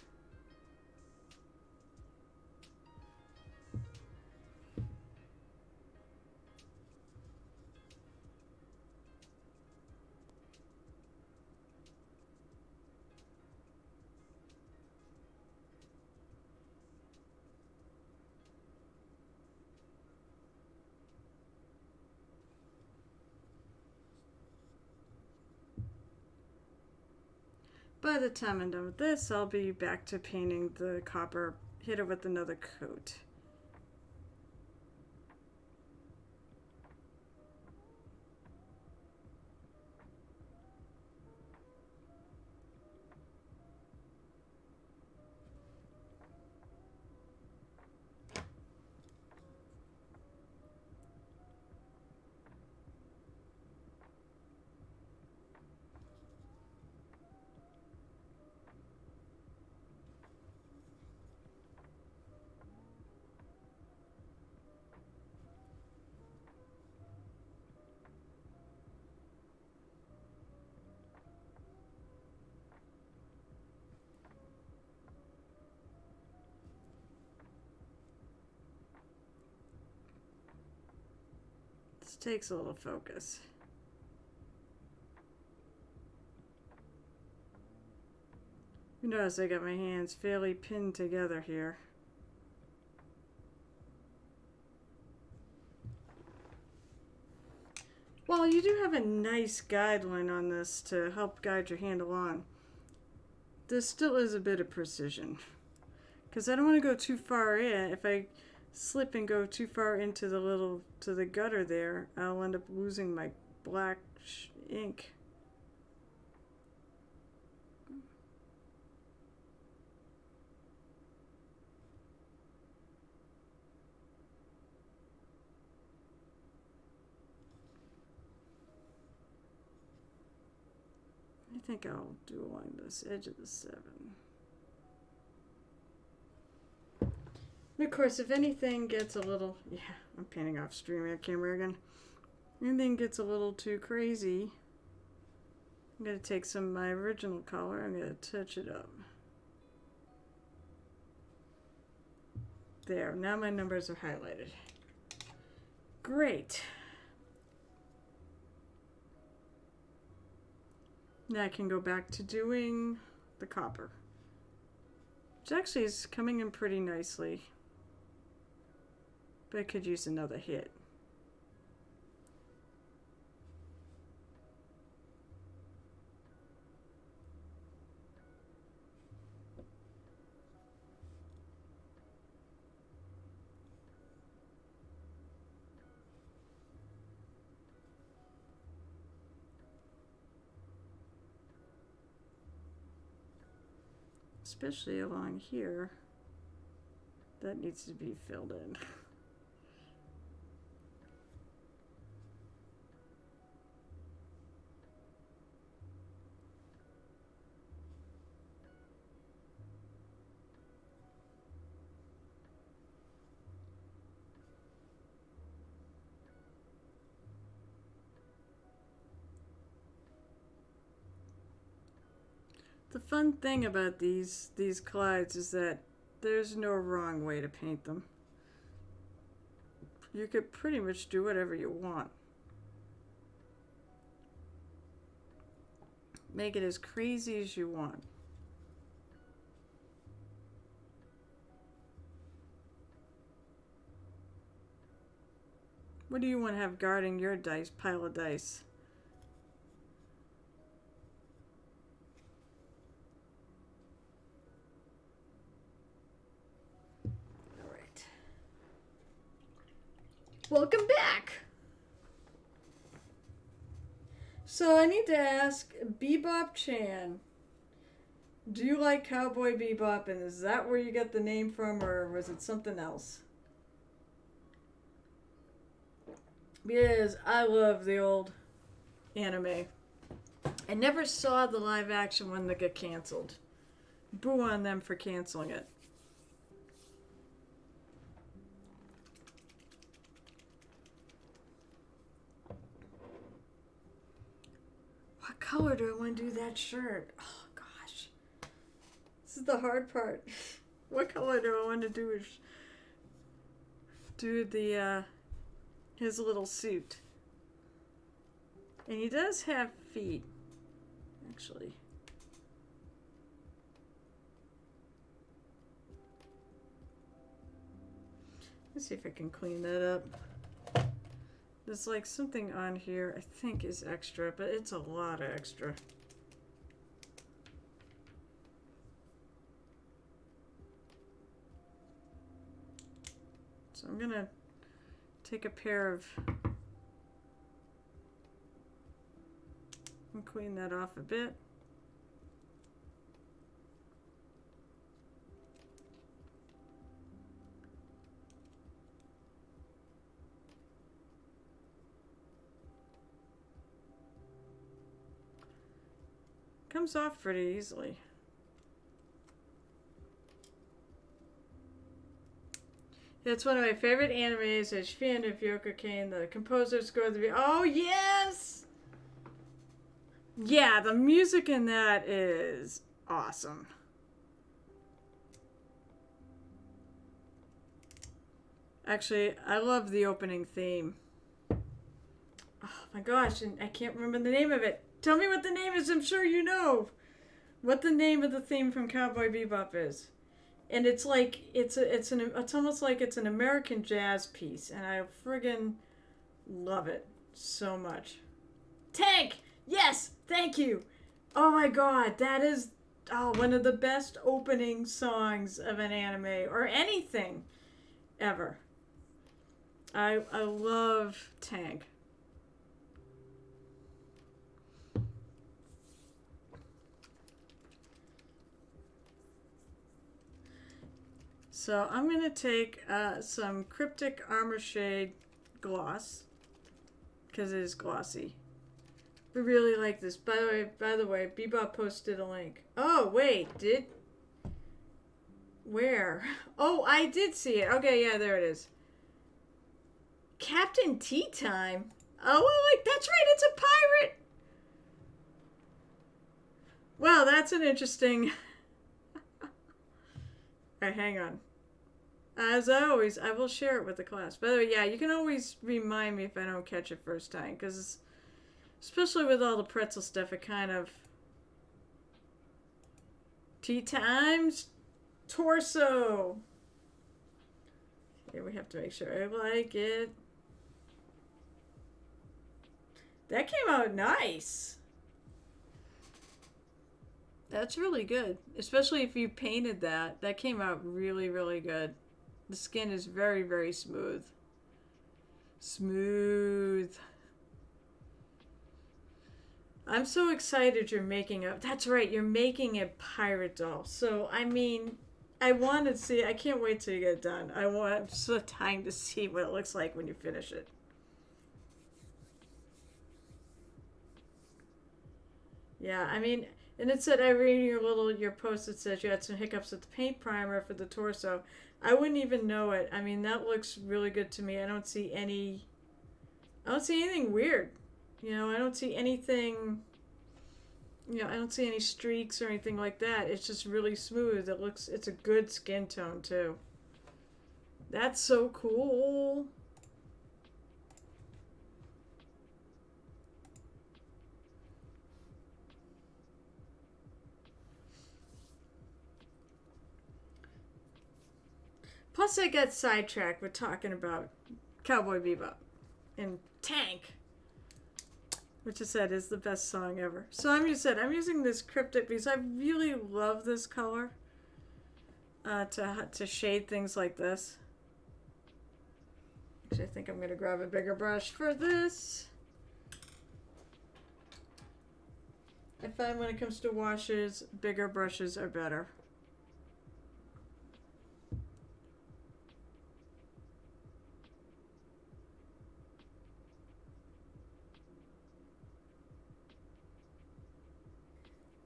By the time I'm done with this, I'll be back to painting the copper, hit it with another coat. This takes a little focus. You notice I got my hands fairly pinned together here. Well, you do have a nice guideline on this to help guide your hand along. There still is a bit of precision. Because I don't want to go too far in. If I slip and go too far into the gutter there, I'll end up losing my black ink. I think I'll do along this edge of the 7. And of course, if anything gets a little, yeah, I'm painting off stream air camera again. Anything gets a little too crazy, I'm going to take some of my original color, I'm going to touch it up. There, now my numbers are highlighted. Great. Now I can go back to doing the copper, which actually is coming in pretty nicely, but I could use another hit. Especially along here, that needs to be filled in. The fun thing about these Clydes is that there's no wrong way to paint them. You could pretty much do whatever you want. Make it as crazy as you want. What do you want to have guarding your dice, pile of dice? Welcome back! So I need to ask Bebop Chan, do you like Cowboy Bebop, and is that where you get the name from, or was it something else? Because I love the old anime. I never saw the live action one that got canceled. Boo on them for canceling it. What color do I want to do that shirt? Oh gosh. This is the hard part. What color do I want to do the his little suit? And he does have feet, actually. Let's see if I can clean that up. There's like something on here I think is extra, but it's a lot of extra. So I'm gonna take a pair of and clean that off a bit. Comes off pretty easily. It's one of my favorite animes. It's fan of Yoko Kane. The composer scored the. Oh yes! Yeah, the music in that is awesome. Actually, I love the opening theme. Oh my gosh, and I can't remember the name of it. Tell me what the name is. I'm sure you know what the name of the theme from Cowboy Bebop is. And it's like it's almost like it's an American jazz piece, and I friggin' love it so much. Tank! Yes! Thank you! Oh my god, that is one of the best opening songs of an anime or anything ever. I love Tank. So I'm going to take some Cryptic Armor Shade gloss because it is glossy. We really like this. By the way, Bebop posted a link. Oh, wait, where? Oh, I did see it. Okay, yeah, there it is. Captain Tea Time? Oh, wait, that's right, it's a pirate! Well, that's an interesting... Alright, hang on. As always, I will share it with the class. By the way, yeah, you can always remind me if I don't catch it first time, because especially with all the pretzel stuff, it kind of... Tea Time's torso! Here we have to make sure I like it. That came out nice. That's really good. Especially if you painted that. That came out really, really good. The skin is very, very smooth. Smooth. I'm so excited you're making a... That's right, you're making a pirate doll. So, I mean, I want to see... I can't wait till you get it done. I'm so dying to see what it looks like when you finish it. Yeah, I mean... And it said, I read your post that says you had some hiccups with the paint primer for the torso. I wouldn't even know it. I mean, that looks really good to me. I don't see anything weird. You know, I don't see anything, I don't see any streaks or anything like that. It's just really smooth. It's a good skin tone too. That's so cool. Plus, I got sidetracked with talking about Cowboy Bebop and Tank, which I said is the best song ever. So I'm using this Cryptic because I really love this color to shade things like this. Actually, I think I'm going to grab a bigger brush for this. I find when it comes to washes, bigger brushes are better.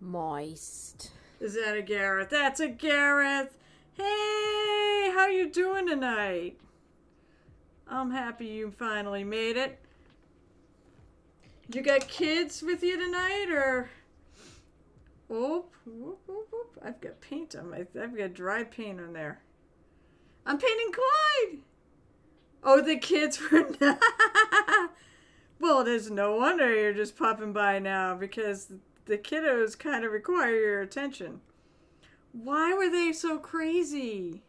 Moist. Is that a Gareth? That's a Gareth! Hey! How you doing tonight? I'm happy you finally made it. You got kids with you tonight, or... Whoop, whoop, whoop, whoop. I've got paint on I've got dry paint on there. I'm painting Clyde! Oh, the kids were not... Well, there's no wonder you're just popping by now, because... The kiddos kind of require your attention. Why were they so crazy?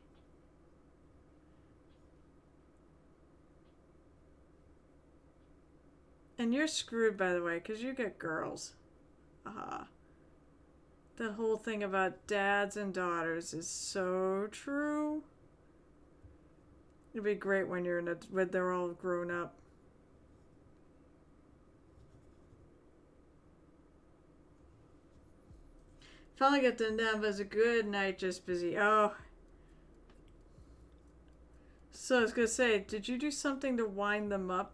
And you're screwed, by the way, because you got girls. That whole thing about dads and daughters is so true. It'd be great when when they're all grown up. Finally got them down, but it was a good night, just busy. Oh. So I was going to say, did you do something to wind them up?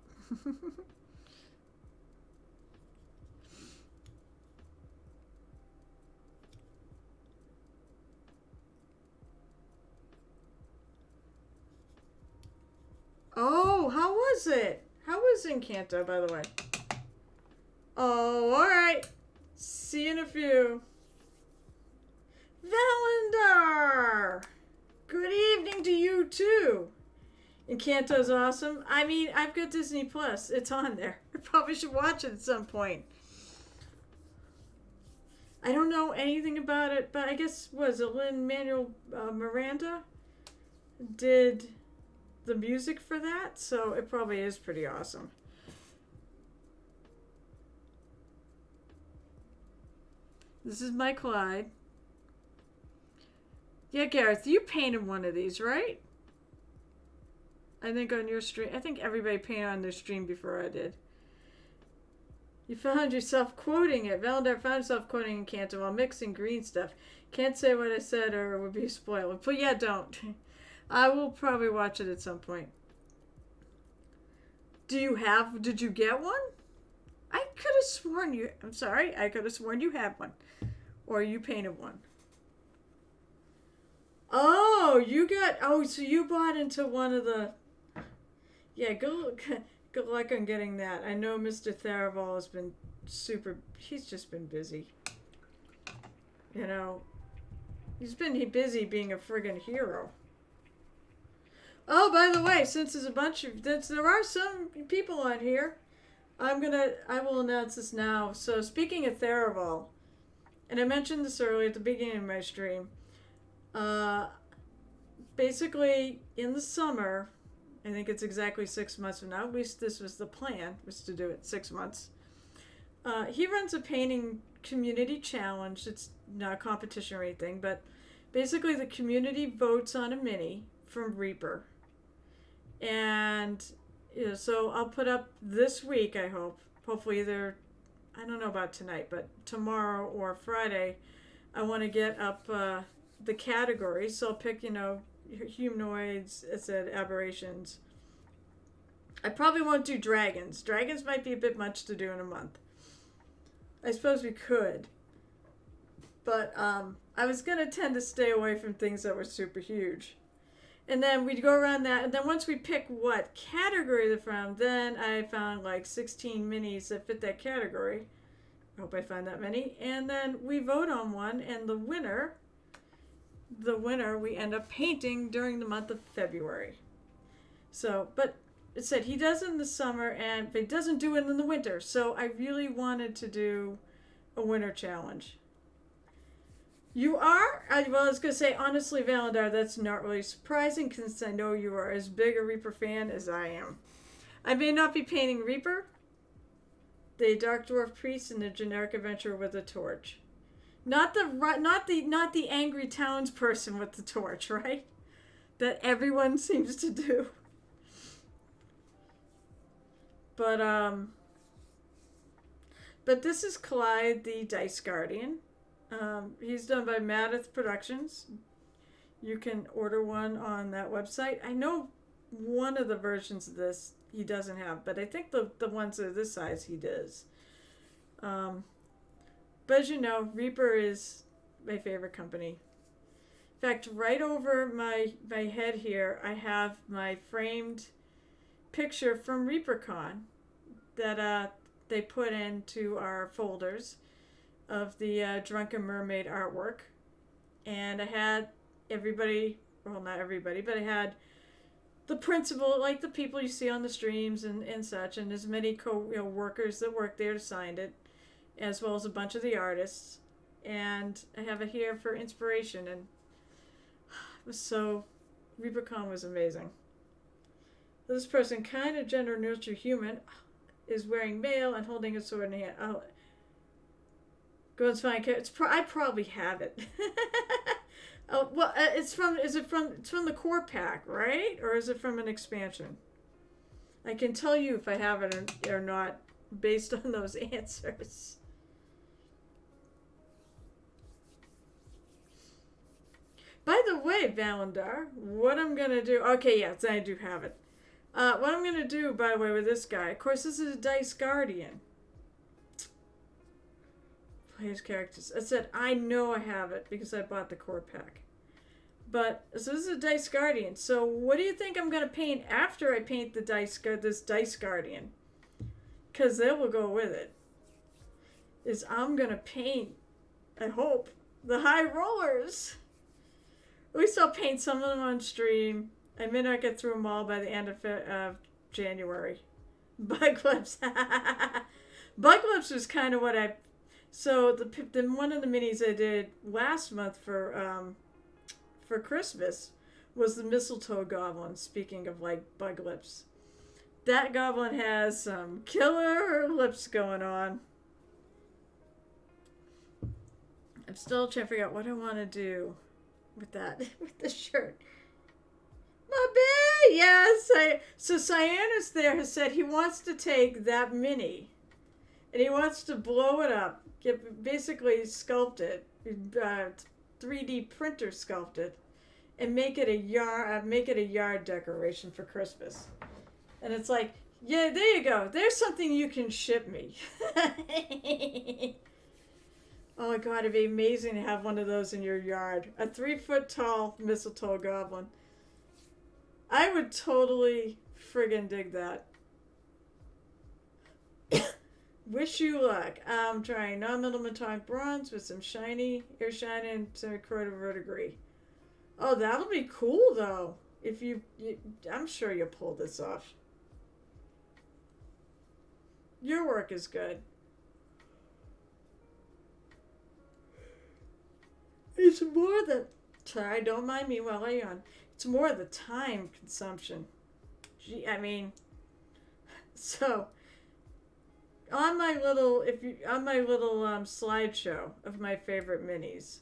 Oh, how was it? How was Encanto, by the way? Oh, alright. See you in a few. Valendar! Good evening to you, too. Encanto's awesome. I mean, I've got Disney Plus. It's on there. I probably should watch it at some point. I don't know anything about it, but I guess, was it Lin-Manuel Miranda did the music for that? So it probably is pretty awesome. This is my Clyde. Yeah, Gareth, you painted one of these, right? I think on your stream. I think everybody painted on their stream before I did. You found yourself quoting it. Valandar found himself quoting Encanto while mixing green stuff. Can't say what I said or it would be a spoiler. But yeah, don't. I will probably watch it at some point. Did you get one? I could have sworn you, I'm sorry, I could have sworn you had one. Or you painted one. Oh, so you bought into one of the, yeah, good luck on getting that. I know Mr. Tharaval has been he's just been busy. You know, he's been busy being a friggin' hero. Oh, by the way, since there are some people on here, I will announce this now. So speaking of Tharaval, and I mentioned this earlier at the beginning of my stream, basically in the summer, I think it's exactly 6 months from now, at least this was the plan, was to do it 6 months. He runs a painting community challenge. It's not a competition or anything, but basically the community votes on a mini from Reaper. And so I'll put up this week, I hope. Hopefully either, I don't know about tonight, but tomorrow or Friday, I want to get up the categories. So I'll pick, humanoids, it said aberrations. I probably won't do dragons. Dragons might be a bit much to do in a month. I suppose we could. But I was going to tend to stay away from things that were super huge. And then we'd go around that, and then once we pick what category they're from, then I found like 16 minis that fit that category. I hope I find that many. And then we vote on one, and the winner we end up painting during the month of February. So, but it said he does it in the summer, but he doesn't do it in the winter. So I really wanted to do a winter challenge. You are? I was going to say, honestly, Valandar, that's not really surprising since I know you are as big a Reaper fan as I am. I may not be painting Reaper, the Dark Dwarf Priest, and the generic adventurer with a torch. Not the angry townsperson with the torch, right? That everyone seems to do. But this is Clyde the Dice Guardian. He's done by Madth Productions. You can order one on that website. I know one of the versions of this he doesn't have, but I think the ones that are this size he does. But as you know, Reaper is my favorite company. In fact, right over my head here, I have my framed picture from ReaperCon that they put into our folders of the Drunken Mermaid artwork. And I had everybody, well, not everybody, but I had the principal, like the people you see on the streams and such, and as many workers that work there signed it, as well as a bunch of the artists. And I have it here for inspiration, and it was ReaperCon was amazing. This person, kind of gender neutral human, is wearing male and holding a sword in hand. Oh, go and find it. I probably have it. Oh, well, it's from the core pack, right? Or is it from an expansion? I can tell you if I have it or not based on those answers. By the way, Valandar, what I'm going to do... Okay, yes, I do have it. What I'm going to do, by the way, with this guy... Of course, this is a Dice Guardian. Players' characters. I said, I know I have it because I bought the core pack. So this is a Dice Guardian. So what do you think I'm going to paint after I paint this Dice Guardian? Because they will go with it. I'm going to paint, I hope, the High Rollers. At least I'll paint some of them on stream. I may not get through them all by the end of January. Bug Lips. Bug Lips was kind of what I... So the one of the minis I did last month for Christmas was the Mistletoe Goblin, speaking of like Bug Lips. That goblin has some killer lips going on. I'm still trying to figure out what I want to do with that, with the shirt. My bae, yes. So Cyanus there has said he wants to take that mini and he wants to blow it up, basically sculpt it, 3D printer sculpt it, and make it a yard decoration for Christmas. And it's like, yeah, there you go. There's something you can ship me. Oh my God, it'd be amazing to have one of those in your yard. A 3-foot tall mistletoe goblin. I would totally friggin' dig that. Wish you luck. I'm trying non-metal metallic bronze with some shiny, air shine, and semi-corroded verdigris. Oh, that'll be cool though. If you, I'm sure you'll pull this off. Your work is good. It's more the... Sorry, don't mind me while I yawn. It's more the time consumption. Gee, I mean... So... On my little slideshow of my favorite minis,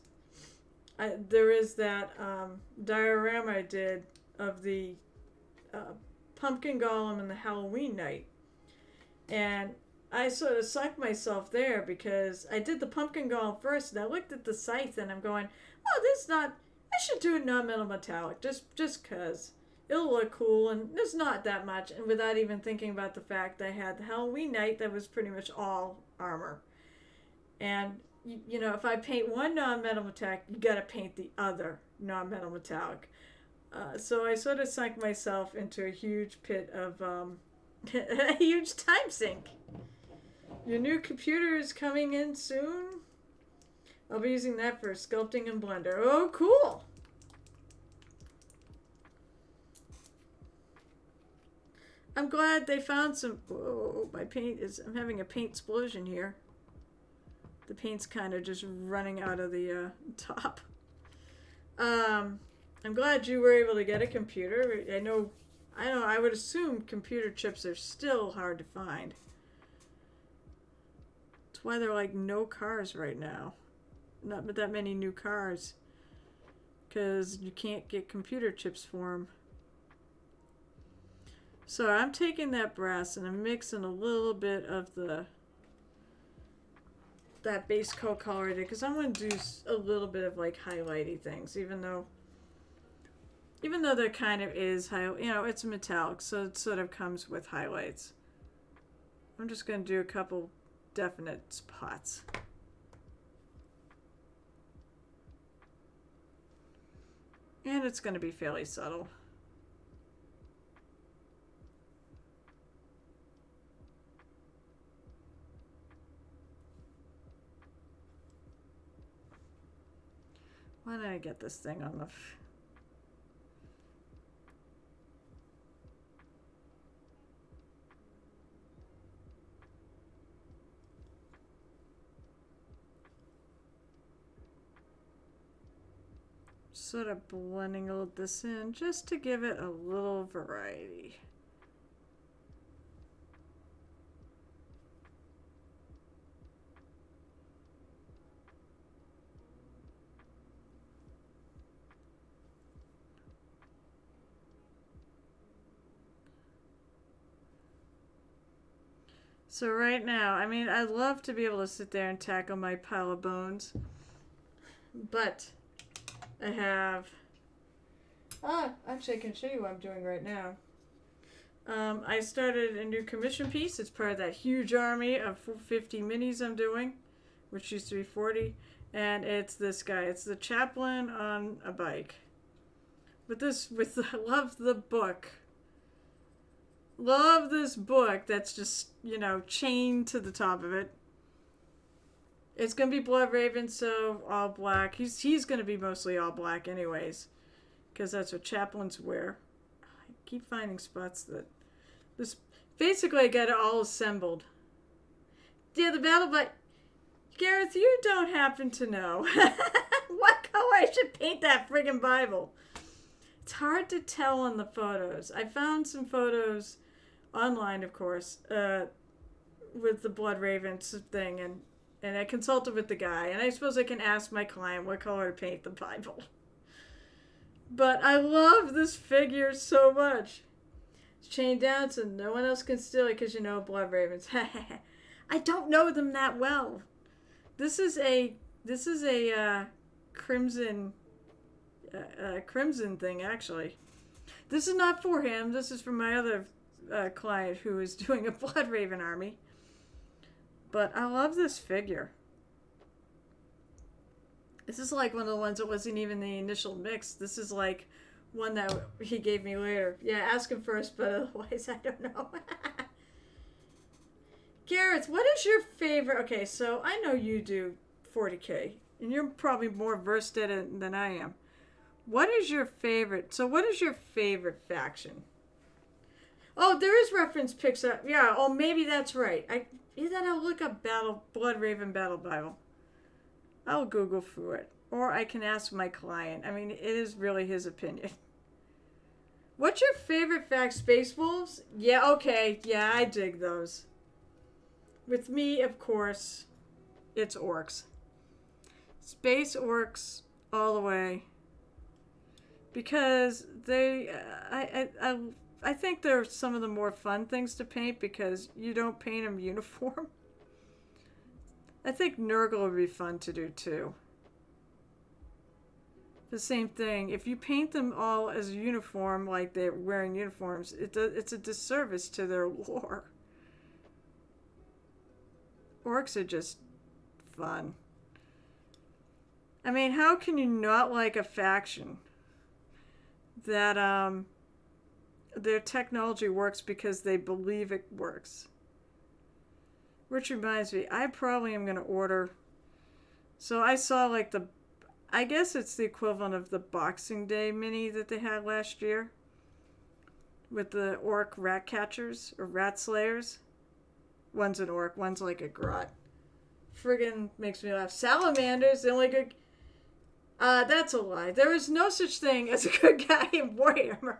there is that diorama I did of the pumpkin golem and the Halloween night. And I sort of sunk myself there because I did the pumpkin golem first, and I looked at the scythe, and I'm going, oh, this not... I should do a non-metal metallic, just because. It'll look cool, and there's not that much, and without even thinking about the fact that I had the Halloween night that was pretty much all armor. And, you know, if I paint one non-metal metallic, you gotta paint the other non-metal metallic. So I sort of sunk myself into a huge pit of... a huge time sink. Your new computer is coming in soon. I'll be using that for sculpting in Blender. Oh, cool. I'm glad they found some... Whoa, my paint is... I'm having a paint explosion here. The paint's kind of just running out of the top. I'm glad you were able to get a computer. I would assume computer chips are still hard to find. That's why there are like no cars right now. Not that many new cars. Because you can't get computer chips for them. So I'm taking that brass and I'm mixing a little bit of that base coat color I did. Because I'm going to do a little bit of like highlighty things. Even though there kind of is, it's metallic, so it sort of comes with highlights. I'm just going to do a couple definite spots. And it's going to be fairly subtle. Why did I get this thing on the... Sort of blending all this in just to give it a little variety. So right now, I mean, I'd love to be able to sit there and tackle my pile of bones, but I have... actually I can show you what I'm doing right now. I started a new commission piece. It's part of that huge army of 50 minis I'm doing, which used to be 40. And it's this guy. It's the chaplain on a bike. I love the book. Love this book that's just, chained to the top of it. It's going to be Blood Raven, so all black. He's going to be mostly all black anyways, because that's what chaplains wear. keep finding spots that this. Basically, I got it all assembled. Yeah, the battle, but Gareth, you don't happen to know what color I should paint that friggin' Bible. It's hard to tell on the photos. I found some photos online, of course, with the Blood Ravens thing, and I consulted with the guy, and I suppose I can ask my client what color to paint the Bible. But I love this figure so much. It's chained down so no one else can steal it because you know Blood Ravens. I don't know them that well. This is a crimson thing, actually. This is not for him. This is for my other client who is doing a Blood Raven army. But I love this figure. This is like one of the ones that wasn't even the initial mix. This is like one that he gave me later. Yeah, ask him first, but otherwise I don't know. Gareth, what is your favorite? Okay, so I know you do 40K, and you're probably more versed at it than I am. What is your favorite? So what is your favorite faction? Oh, there is reference pics up. Yeah, oh, maybe that's right. Then I'll look up Blood Raven Battle Bible. I'll Google through it. Or I can ask my client. I mean, it is really his opinion. What's your favorite fact? Space Wolves? Yeah, okay. Yeah, I dig those. With me, of course, it's orcs. Space orcs all the way. Because I think they're some of the more fun things to paint because you don't paint them uniform. I think Nurgle would be fun to do too. The same thing. If you paint them all as a uniform, like they're wearing uniforms, it's a disservice to their lore. Orcs are just fun. I mean, how can you not like a faction that their technology works because they believe it works? Which reminds me, I probably am going to order. So I saw like I guess it's the equivalent of the Boxing Day mini that they had last year with the orc rat catchers or rat slayers. One's an orc, one's like a grot. Friggin' makes me laugh. Salamanders, the only good. That's a lie. There is no such thing as a good guy in Warhammer.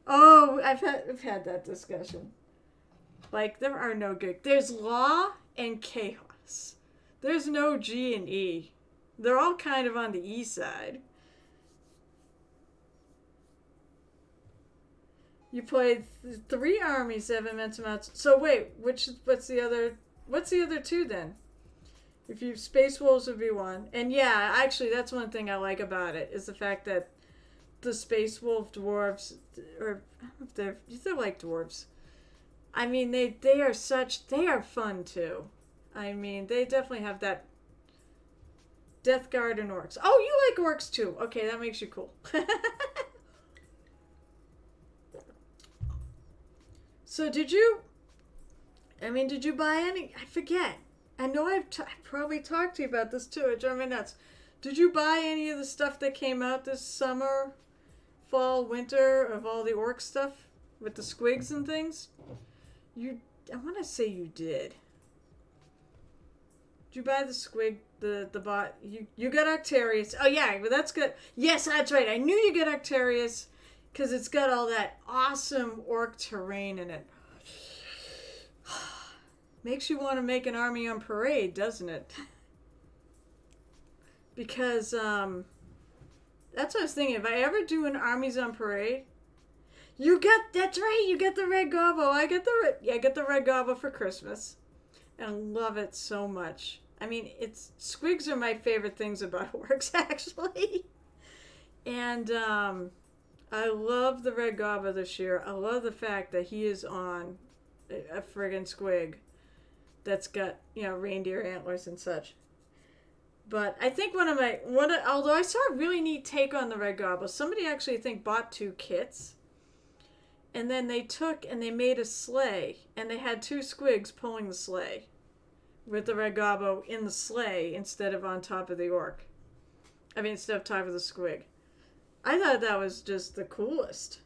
Oh, I've had that discussion. Like, there are no good. There's law and chaos. There's no G and E. They're all kind of on the E side. You played 3 armies that have immense amounts. So wait, what's the other 2 then? If you Space Wolves would be 1. And yeah, actually that's one thing I like about it is the fact that the Space Wolf dwarves, or I don't know if they're like dwarves. I mean, they are fun too. I mean, they definitely have that Death Guard and orcs. Oh, you like orcs too. Okay, that makes you cool. So did you buy any? I forget. I know I've probably talked to you about this too. It drove me nuts. Did you buy any of the stuff that came out this summer, fall, winter of all the orc stuff with the squigs and things? I want to say you did. Did you buy the squig, the bot? You got Octarius. Oh yeah, well that's good. Yes, that's right. I knew you got Octarius because it's got all that awesome orc terrain in it. Makes you want to make an army on parade, doesn't it? Because that's what I was thinking. If I ever do an armies on parade, that's right. You get the red gobbo. I get the red gobbo for Christmas, and I love it so much. I mean, squigs are my favorite things about orcs actually, and I love the red gobbo this year. I love the fact that he is on a friggin' squig that's got, reindeer antlers and such. But I think although I saw a really neat take on the red gobbo, somebody actually I think bought 2 kits. And then they took and they made a sleigh, and they had 2 squigs pulling the sleigh with the red gobbo in the sleigh instead of on top of the orc. Instead of top of the squig. I thought that was just the coolest.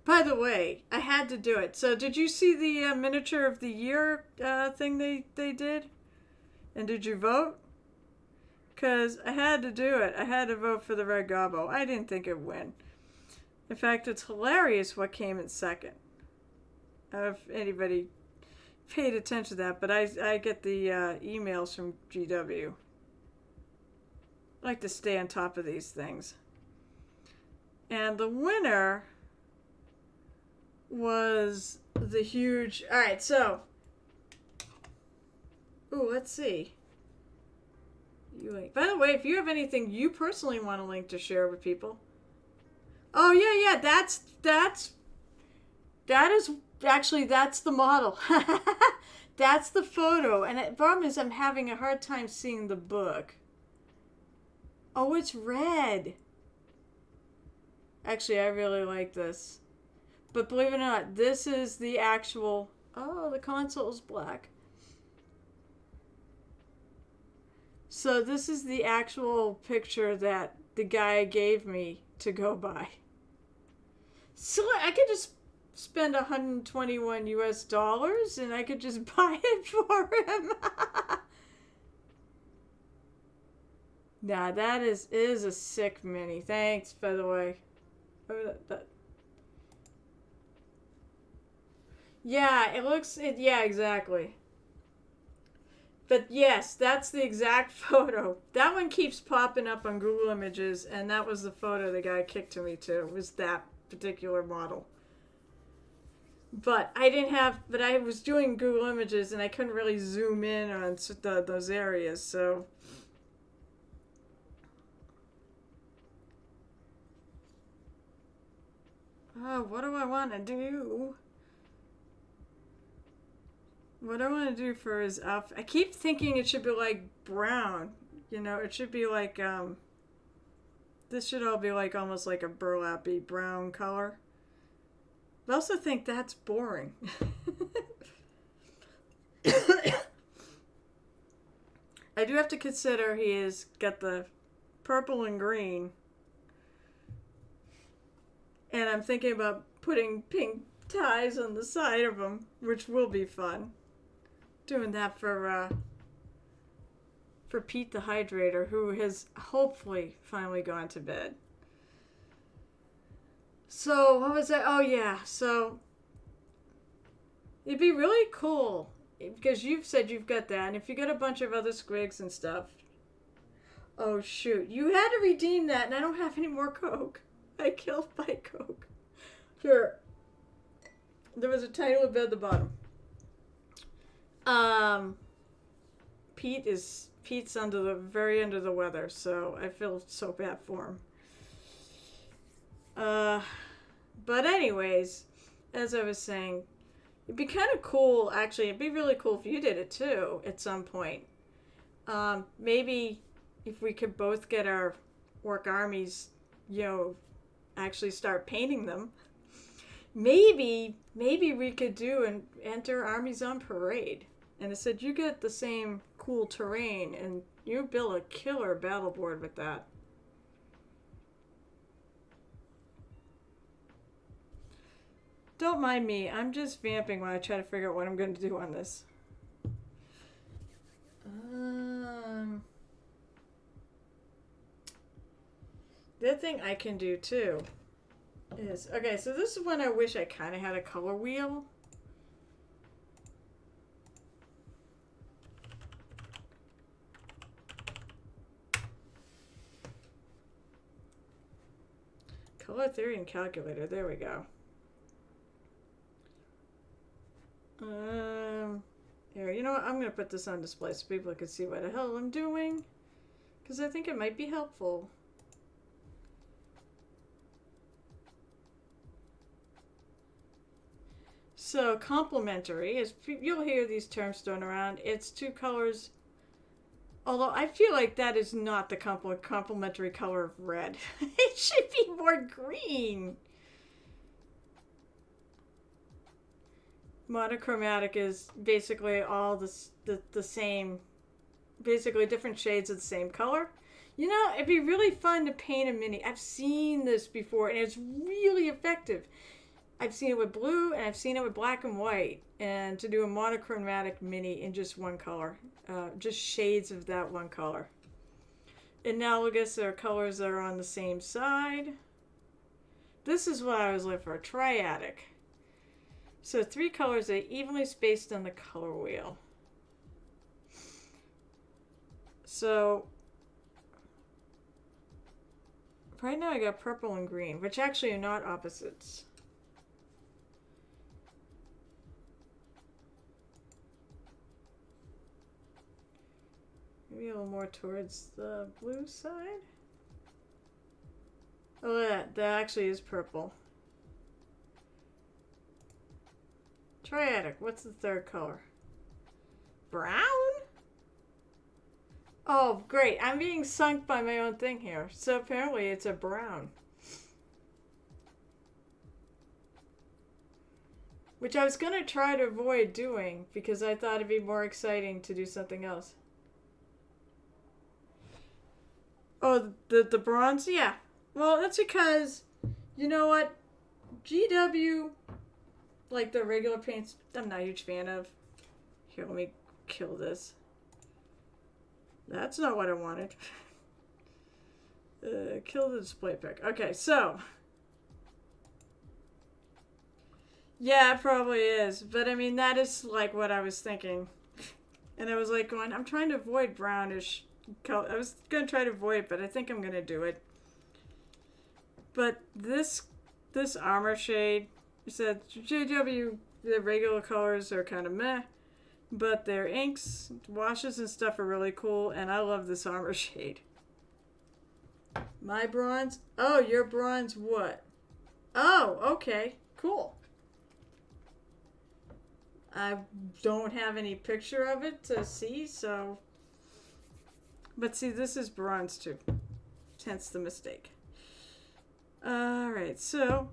By the way, I had to do it. So did you see the miniature of the year thing they did? And did you vote? Because I had to do it. I had to vote for the Red Gobbo. I didn't think it'd win. In fact, it's hilarious what came in second. I don't know if anybody paid attention to that, but I get the emails from GW. I like to stay on top of these things. And the winner was the huge... Alright, so... Ooh, let's see. By the way, if you have anything you personally want to link to share with people... Oh, yeah, that's the model. That's the photo. And the problem is I'm having a hard time seeing the book. Oh, it's red. Actually, I really like this. But believe it or not, this is the actual... Oh, the console is black. So this is the actual picture that the guy gave me to go by. So I could just spend $121 US and I could just buy it for him. Nah, that is a sick mini. Thanks, by the way. Yeah, it looks... yeah, exactly. But yes, that's the exact photo. That one keeps popping up on Google Images, and that was the photo the guy kicked to me to. It was that particular model. But I was doing Google Images, and I couldn't really zoom in on those areas, so... Oh, what do I want to do? What I want to do for his outfit... I keep thinking it should be like brown. You know, it should be like, this should all be like almost like a burlappy brown color. I also think that's boring. I do have to consider he has got the purple and green. And I'm thinking about putting pink ties on the side of him, which will be fun. Doing that for Pete the Hydrator, who has hopefully finally gone to bed. So, what was that? Oh, yeah. So, it'd be really cool, because you've said you've got that, and if you got a bunch of other squigs and stuff. Oh, shoot. You had to redeem that, and I don't have any more Coke. I killed my Coke. Here. There was a title above at the bottom. Pete's very under the weather, so I feel so bad for him. But anyways, as I was saying, it'd be kind of cool, actually, it'd be really cool if you did it too, at some point. Maybe if we could both get our orc armies, actually start painting them. Maybe we could do and enter armies on parade. And it said you get the same cool terrain, and you build a killer battle board with that. Don't mind me. I'm just vamping while I try to figure out what I'm going to do on this. The other thing I can do too is... Okay, so this is when I wish I kind of had a color wheel. Color theory and calculator. There we go. Here, you know what? I'm going to put this on display so people can see what the hell I'm doing. Because I think it might be helpful. So, complementary, as you'll hear these terms thrown around, it's two colors. Although I feel like that is not the complementary color of red. It should be more green. Monochromatic is basically all the same, basically different shades of the same color. You know, it'd be really fun to paint a mini. I've seen this before, and it's really effective. I've seen it with blue and I've seen it with black and white. And to do a monochromatic mini in just one color. Just shades of that one color. Analogous are colors that are on the same side. This is what I was looking for, triadic. So 3 colors that are evenly spaced on the color wheel. So right now I got purple and green, which actually are not opposites. Maybe a little more towards the blue side. Oh, that actually is purple. Triadic, what's the third color? Brown? Oh, great. I'm being sunk by my own thing here. So apparently it's a brown. Which I was going to try to avoid doing because I thought it'd be more exciting to do something else. Oh, the bronze? Yeah. Well, that's because, you know what? GW, like the regular paints, I'm not a huge fan of. Here, let me kill this. That's not what I wanted. Kill the display pic. Okay, so. Yeah, it probably is. But I mean, that is like what I was thinking. And I was like going, I'm trying to avoid brownish color. I was going to try to avoid it, but I think I'm going to do it. But this armor shade, you said JW, the regular colors are kind of meh. But their inks, washes and stuff are really cool, and I love this armor shade. My bronze? Oh, your bronze what? Oh, okay. Cool. I don't have any picture of it to see, so... But see, this is bronze too. Hence the mistake. Alright, so...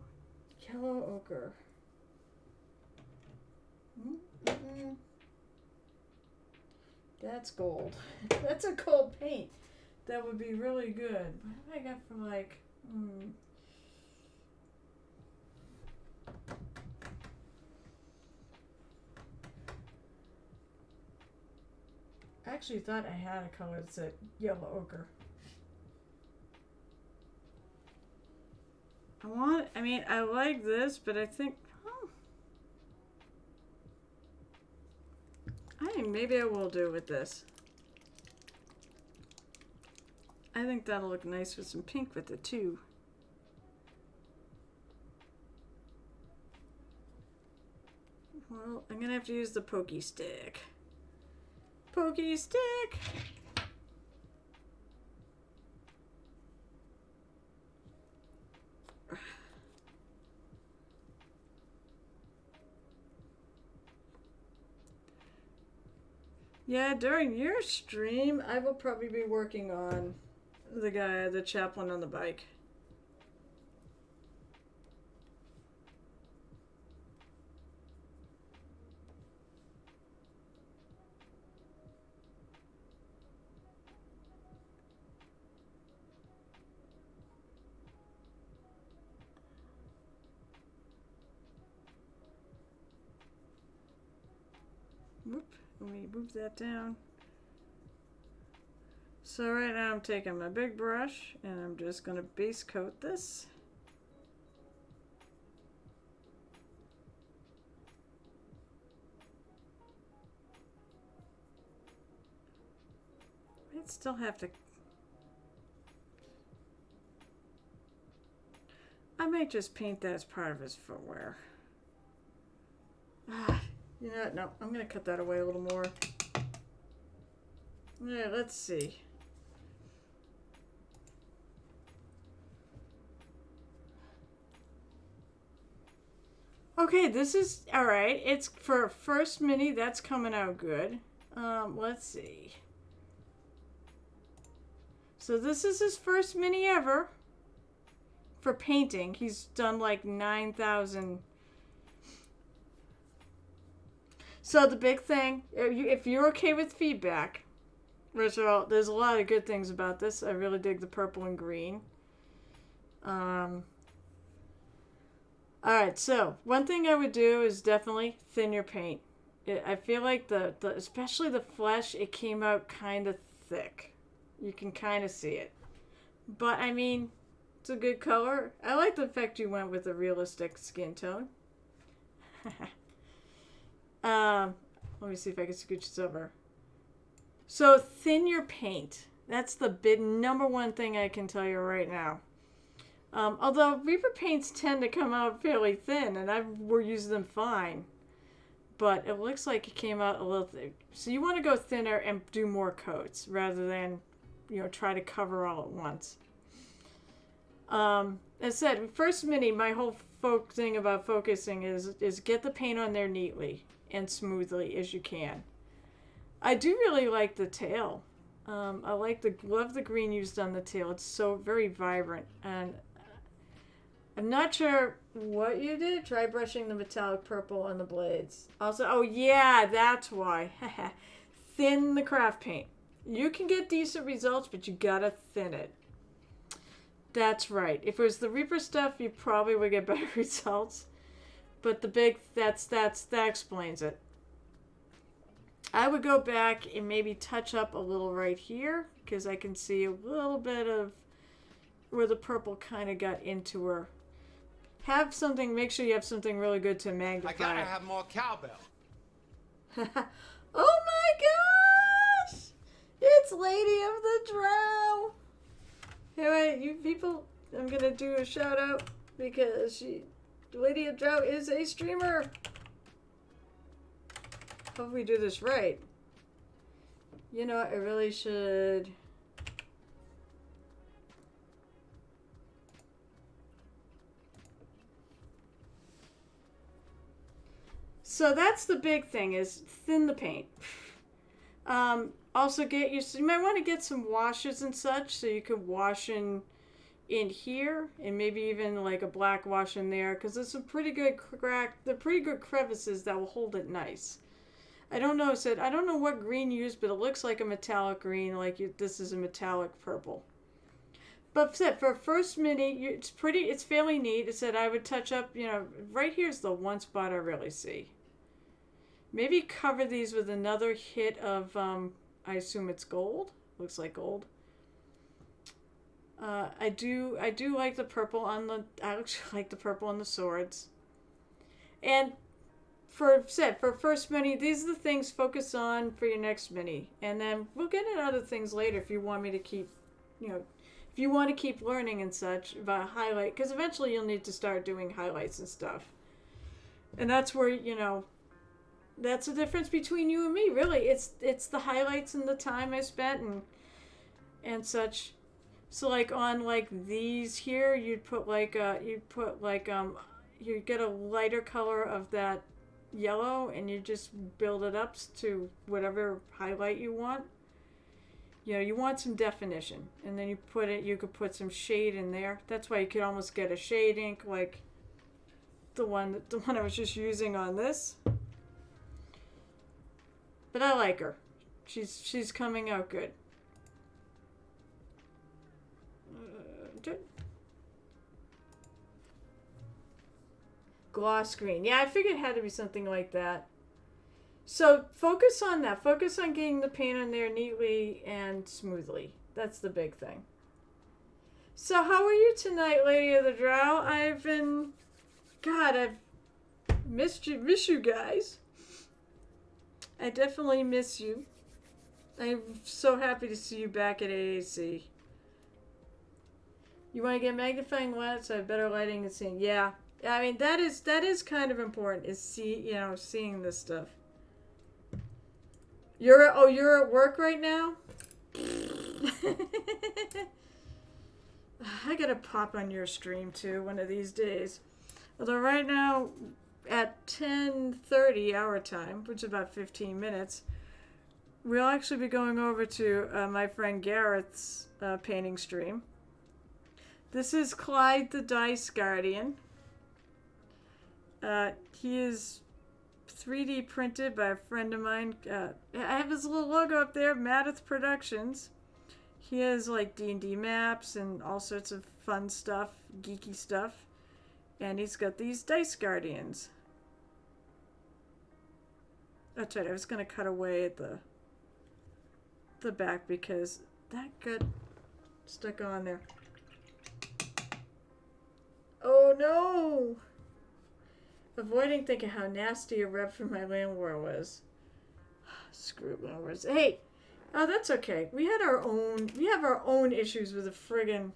Yellow ochre. That's gold. That's a gold paint. That would be really good. What have I got for like... I actually thought I had a color that said yellow ochre. I like this, but I think... I think maybe I will do it with this. I think that'll look nice with some pink with it too. Well, I'm gonna have to use the pokey stick. Pokey stick! Yeah, during your stream, I will probably be working on the chaplain on the bike. Whoop. Let me move that down. So right now I'm taking my big brush and I'm just going to base coat this. I'd still have to... I might just paint that as part of his footwear. You know what? No, I'm going to cut that away a little more. Yeah, let's see. Okay, this is alright. It's for first mini, that's coming out good. Let's see. So this is his first mini ever for painting. He's done like 9,000. So the big thing, if you're okay with feedback, first of all, there's a lot of good things about this. I really dig the purple and green. Alright, so one thing I would do is definitely thin your paint. I feel like especially the flesh, it came out kind of thick. You can kind of see it. But, I mean, it's a good color. I like the fact you went with a realistic skin tone. Let me see if I can scooch this over. So, thin your paint. That's the big number one thing I can tell you right now. Although Reaper paints tend to come out fairly thin, and we're using them fine. But it looks like it came out a little thick. So you want to go thinner and do more coats rather than, try to cover all at once. As I said, first mini, my whole thing about focusing is get the paint on there neatly and smoothly as you can. I do really like the tail. I love the green used on the tail. It's so very vibrant, and I'm not sure what you did. Try brushing the metallic purple on the blades. Also, oh yeah, that's why. Thin the craft paint. You can get decent results, but you gotta thin it. That's right. If it was the Reaper stuff, you probably would get better results. But that explains it. I would go back and maybe touch up a little right here, because I can see a little bit of where the purple kind of got into her. Make sure you have something really good to magnify. I gotta have more cowbell. Oh my gosh! It's Lady of the Drow! Anyway, you people, I'm gonna do a shout out because Lady of Drow is a streamer. Hope we do this right. You know, I really should. So that's the big thing, is thin the paint. Also you might want to get some washes and such, so you could wash in here, and maybe even like a black wash in there, because there's some pretty good crevices that will hold it nice. I don't know what green you used, but it looks like a metallic green, this is a metallic purple. But for first mini, it's fairly neat. It said I would touch up, right here's the one spot I really see. Maybe cover these with another hit of, I assume it's gold. Looks like gold. I do like the purple I actually like the purple on the swords. And for first mini, these are the things focus on for your next mini. And then we'll get into other things later if you want me to keep, if you want to keep learning and such about highlight, because eventually you'll need to start doing highlights and stuff. And that's where, that's the difference between you and me, really. It's the highlights and the time I spent and such. So on these here, you get a lighter color of that yellow, and you just build it up to whatever highlight you want. You want some definition, and then you could put some shade in there. That's why you could almost get a shade ink like the one I was just using on this. But I like her. She's coming out good. Gloss green. Yeah, I figured it had to be something like that. So focus on that. Focus on getting the paint on there neatly and smoothly. That's the big thing. So how are you tonight, Lady of the Drow? I've miss you guys. I definitely miss you. I'm so happy to see you back at AAC. You want to get magnifying glass, so I have better lighting and seeing. Yeah, I mean that is kind of important. Is seeing this stuff. You're at work right now. I gotta pop on your stream too one of these days. Although right now, at 10:30 our time, which is about 15 minutes, we'll actually be going over to my friend Gareth's painting stream. This is Clyde the Dice Guardian. He is 3D printed by a friend of mine. I have his little logo up there, Madth Productions. He has D&D maps and all sorts of fun stuff, geeky stuff. And he's got these Dice Guardians. That's right, I was going to cut away at the back because that got stuck on there. Oh no! Avoiding thinking how nasty a rep from my landlord was. Screw landlords. Hey! Oh, that's okay. We have our own issues with the friggin'.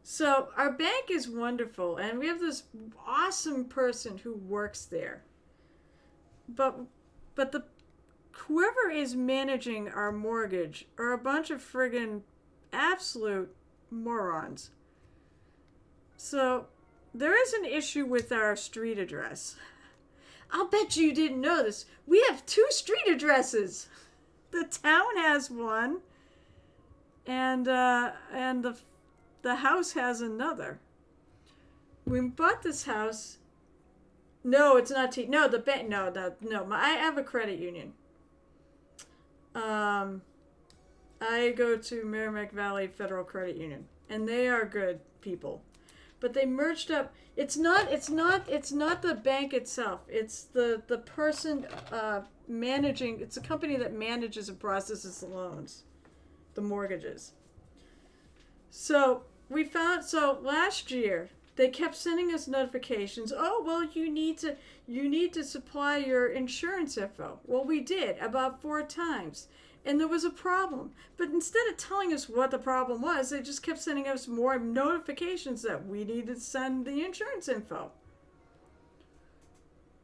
So, our bank is wonderful, and we have this awesome person who works there. But whoever is managing our mortgage are a bunch of friggin' absolute morons. So, there is an issue with our street address. I'll bet you didn't know this. We have 2 street addresses. The town has one, and the house has another. We bought this house. No, it's not no, the bank. No. I have a credit union. I go to Merrimack Valley Federal Credit Union, and they are good people. But they merged up. It's not the bank itself. It's the person managing. It's a company that manages and processes the loans, the mortgages. So last year they kept sending us notifications. Oh, well, you need to supply your insurance info. Well, we did about 4 times. And there was a problem. But instead of telling us what the problem was, they just kept sending us more notifications that we needed to send the insurance info.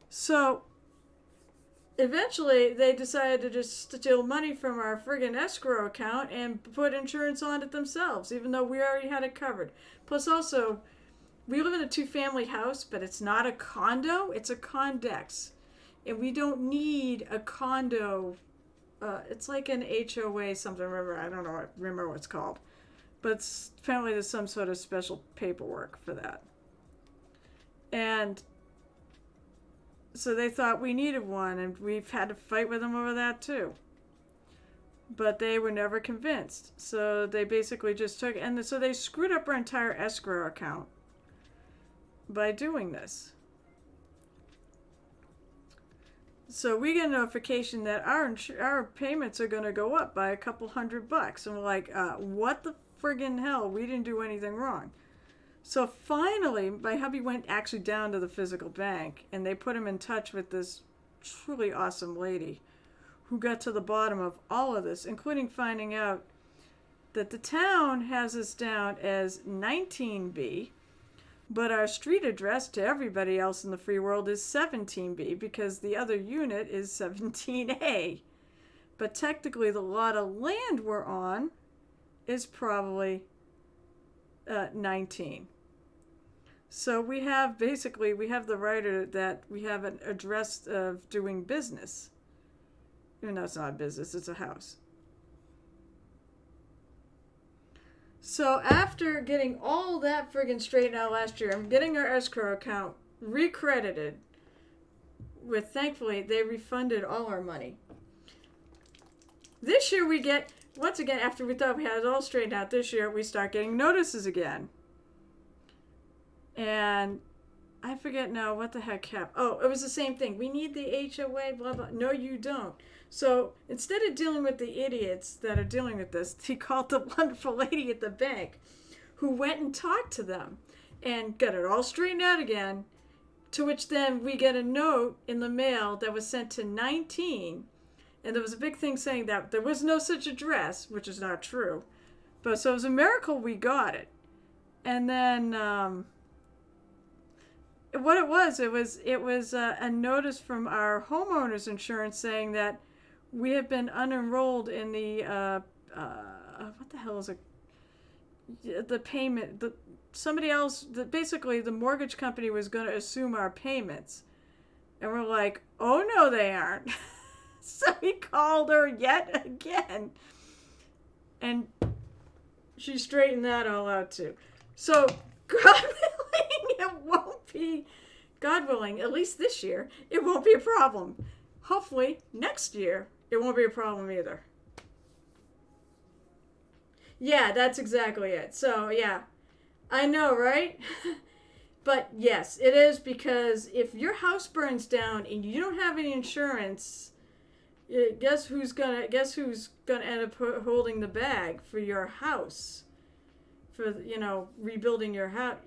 So eventually they decided to just steal money from our friggin' escrow account and put insurance on it themselves, even though we already had it covered. Plus also, we live in a 2-family house, but it's not a condo, it's a condex. And we don't need a condo. It's like an HOA something. I don't remember what it's called. But apparently there's some sort of special paperwork for that. And so they thought we needed one, and we've had to fight with them over that too. But they were never convinced. So they basically just took it. And so they screwed up our entire escrow account by doing this. So we get a notification that our payments are going to go up by a couple $100. And we're like, what the friggin' hell? We didn't do anything wrong. So finally, my hubby went actually down to the physical bank, and they put him in touch with this truly awesome lady who got to the bottom of all of this, including finding out that the town has us down as 19B, but our street address to everybody else in the free world is 17B because the other unit is 17A. But technically the lot of land we're on is probably 19. So we have the writer that we have an address of doing business. Even though it's not a business, it's a house. So after getting all that friggin' straightened out last year, I'm getting our escrow account recredited with, thankfully, they refunded all our money. This year we get, once again, after we thought we had it all straightened out, this year we start getting notices again. And I forget now what the heck happened. Oh, it was the same thing. We need the HOA, blah, blah. No, you don't. So instead of dealing with the idiots that are dealing with this, he called the wonderful lady at the bank who went and talked to them and got it all straightened out again, to which then we get a note in the mail that was sent to 19. And there was a big thing saying that there was no such address, which is not true. But so it was a miracle we got it. And then what it was a notice from our homeowners insurance saying that we have been unenrolled in the what the hell is it? The payment. Somebody else. Basically, the mortgage company was going to assume our payments, and we're like, oh no, they aren't. So he called her yet again, and she straightened that all out too. So God willing, it won't be. God willing, at least this year, it won't be a problem. Hopefully, next year, it won't be a problem either. Yeah, that's exactly it. So, yeah. I know, right? But yes, it is, because if your house burns down and you don't have any insurance, guess who's gonna end up holding the bag for your house, for rebuilding your house.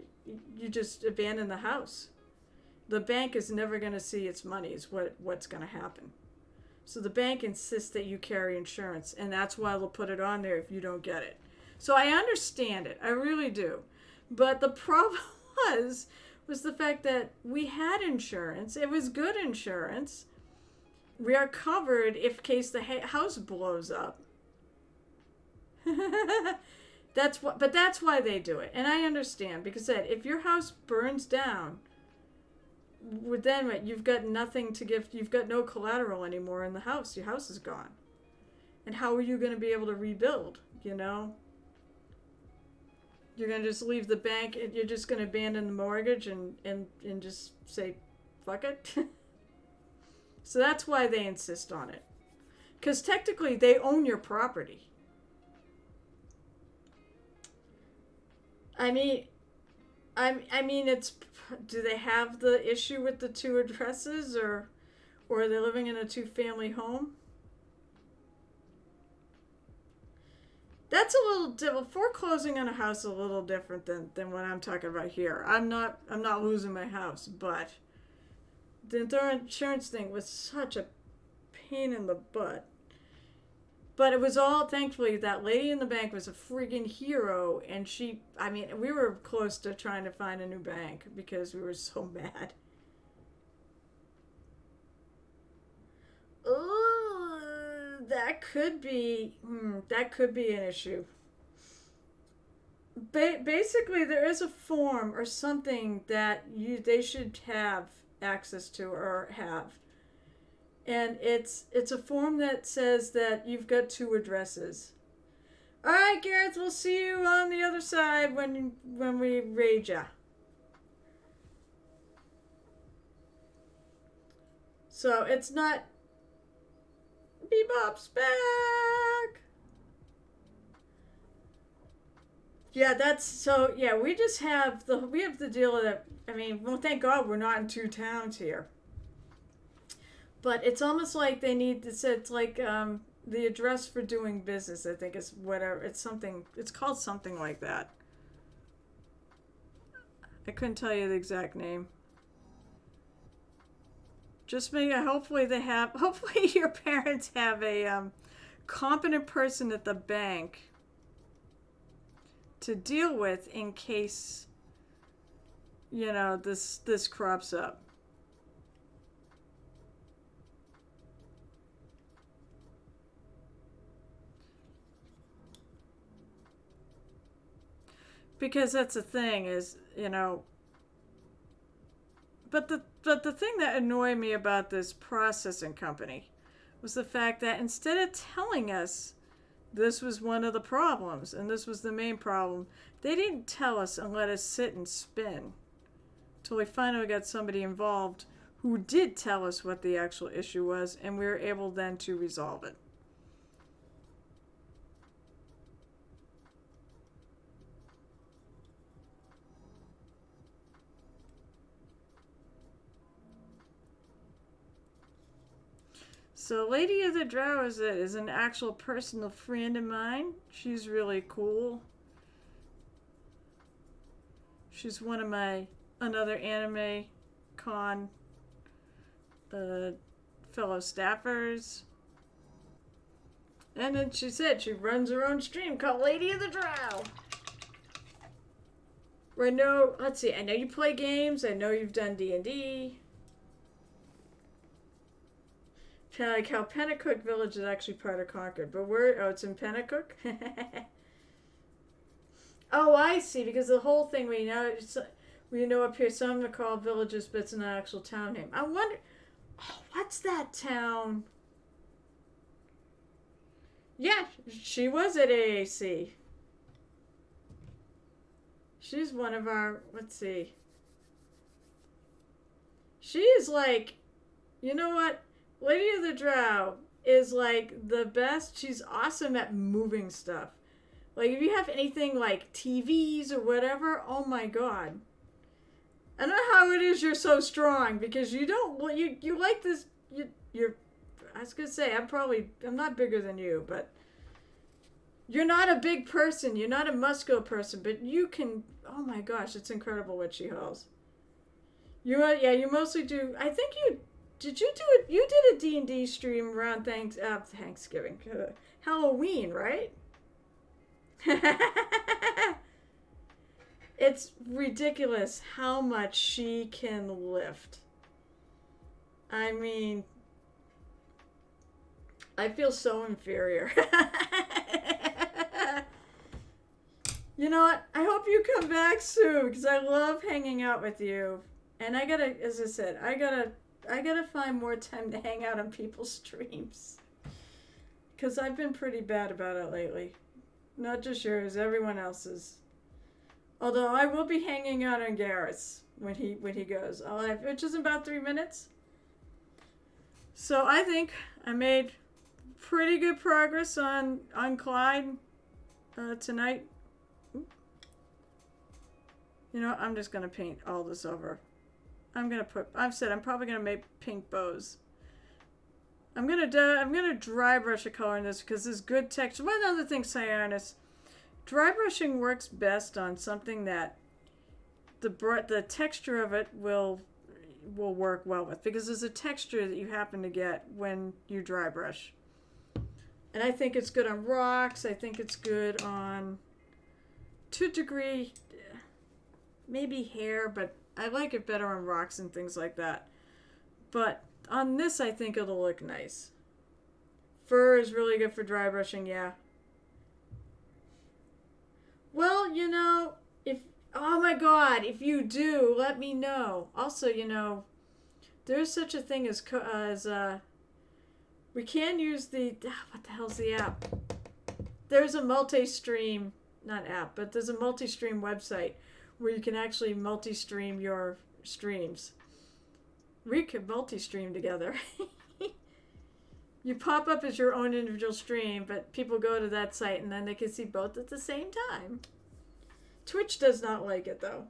You just abandon the house. The bank is never going to see its money, is what's going to happen. So the bank insists that you carry insurance, and that's why they'll put it on there if you don't get it. So I understand it, I really do. But the problem was the fact that we had insurance. It was good insurance. We are covered if case the house blows up. That's why they do it, and I understand, because if your house burns down, then you've got nothing to give. You've got no collateral anymore in the house. Your house is gone, and how are you going to be able to rebuild? You're going to just leave the bank, and you're just going to abandon the mortgage and just say, fuck it. So that's why they insist on it, because technically they own your property. I mean, it's. Do they have the issue with the two addresses, or are they living in a two-family home? That's a little foreclosing on a house is a little different than what I'm talking about here. I'm not losing my house, but the insurance thing was such a pain in the butt. But it was all, thankfully, that lady in the bank was a friggin' hero, and we were close to trying to find a new bank because we were so mad. Oh, that could be an issue. Basically, there is a form or something that they should have access to or have. And it's a form that says that you've got two addresses. All right, Gareth, we'll see you on the other side when we raid ya. So it's not Bebop's back. Yeah, we just have the deal that, well, thank God we're not in two towns here. But it's almost like they need to say, it's like the address for doing business, I think, is whatever. It's called something like that. I couldn't tell you the exact name. Just hopefully your parents have a competent person at the bank to deal with in case, this crops up. Because that's the thing is, but the thing that annoyed me about this processing company was the fact that instead of telling us this was one of the problems and this was the main problem, they didn't tell us and let us sit and spin till we finally got somebody involved who did tell us what the actual issue was, and we were able then to resolve it. So Lady of the Drow is an actual personal friend of mine. She's really cool. She's one of another anime con fellow staffers. And then she said she runs her own stream called Lady of the Drow. I know you play games. I know you've done D&D. Like how Pennacook Village is actually part of Concord, but it's in Pennacook? Oh, I see, because the whole thing we know up here, some are called villages, but it's an actual town name. I wonder, what's that town? Yeah, she was at AAC. She's one of our, let's see. She is like, you know what? Lady of the Drow is like the best. She's awesome at moving stuff. Like if you have anything like TVs or whatever, oh my God. I don't know how it is you're so strong, because you don't, you like this, you're, I was going to say, I'm not bigger than you, but you're not a big person. You're not a muscular person, but you can, oh my gosh, it's incredible what she hauls. You mostly do, I think did you do it, you did a D&D stream around Thanksgiving, Halloween, right? It's ridiculous how much she can lift. I mean, I feel so inferior. You know what? I hope you come back soon, because I love hanging out with you. And I gotta, as I said, I gotta find more time to hang out on people's streams. Because I've been pretty bad about it lately. Not just yours, everyone else's. Although I will be hanging out on Garrett's when he goes. Which is about 3 minutes. So I think I made pretty good progress on Clyde tonight. You know, I'm just gonna paint all this over. I've said I'm probably gonna make pink bows. I'm gonna dry brush a color in this because there's good texture. One other thing, Cyanus, dry brushing works best on something that the texture of it will work well with, because there's a texture that you happen to get when you dry brush. And I think it's good on rocks. I think it's good on, to a degree, maybe hair, but I like it better on rocks and things like that. But on this, I think it'll look nice. Fur is really good for dry brushing, yeah. Well, you know, oh my god, if you do, let me know. Also, you know, there's such a thing as we can use what the hell's the app? There's a multi-stream, not app, but there's a multi-stream website where you can actually multi-stream your streams. We could multi-stream together. You pop up as your own individual stream, but people go to that site and then they can see both at the same time. Twitch does not like it, though.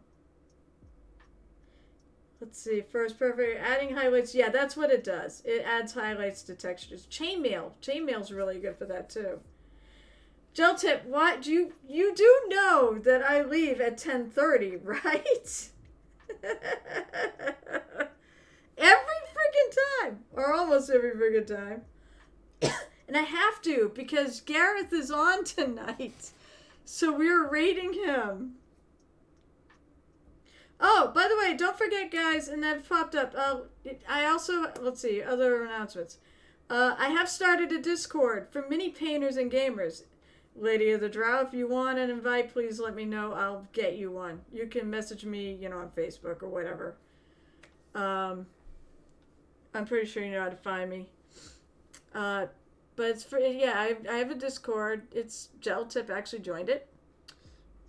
Let's see. First, perfect. Adding highlights. Yeah, that's what it does. It adds highlights to textures. Chainmail. Chainmail's really good for that, too. Gel tip. What? You do know that I leave at 10:30, right? Every freaking time. Or almost every freaking time. And I have to, because Gareth is on tonight. So we're rating him. Oh, by the way, don't forget, guys, and that popped up. I also, let's see, other announcements. I have started a Discord for mini painters and gamers. Lady of the Drow, if you want an invite, please let me know. I'll get you one. You can message me, you know, on Facebook or whatever. I'm pretty sure you know how to find me. But it's for, yeah, I have a Discord. It's Gel Tip actually joined it.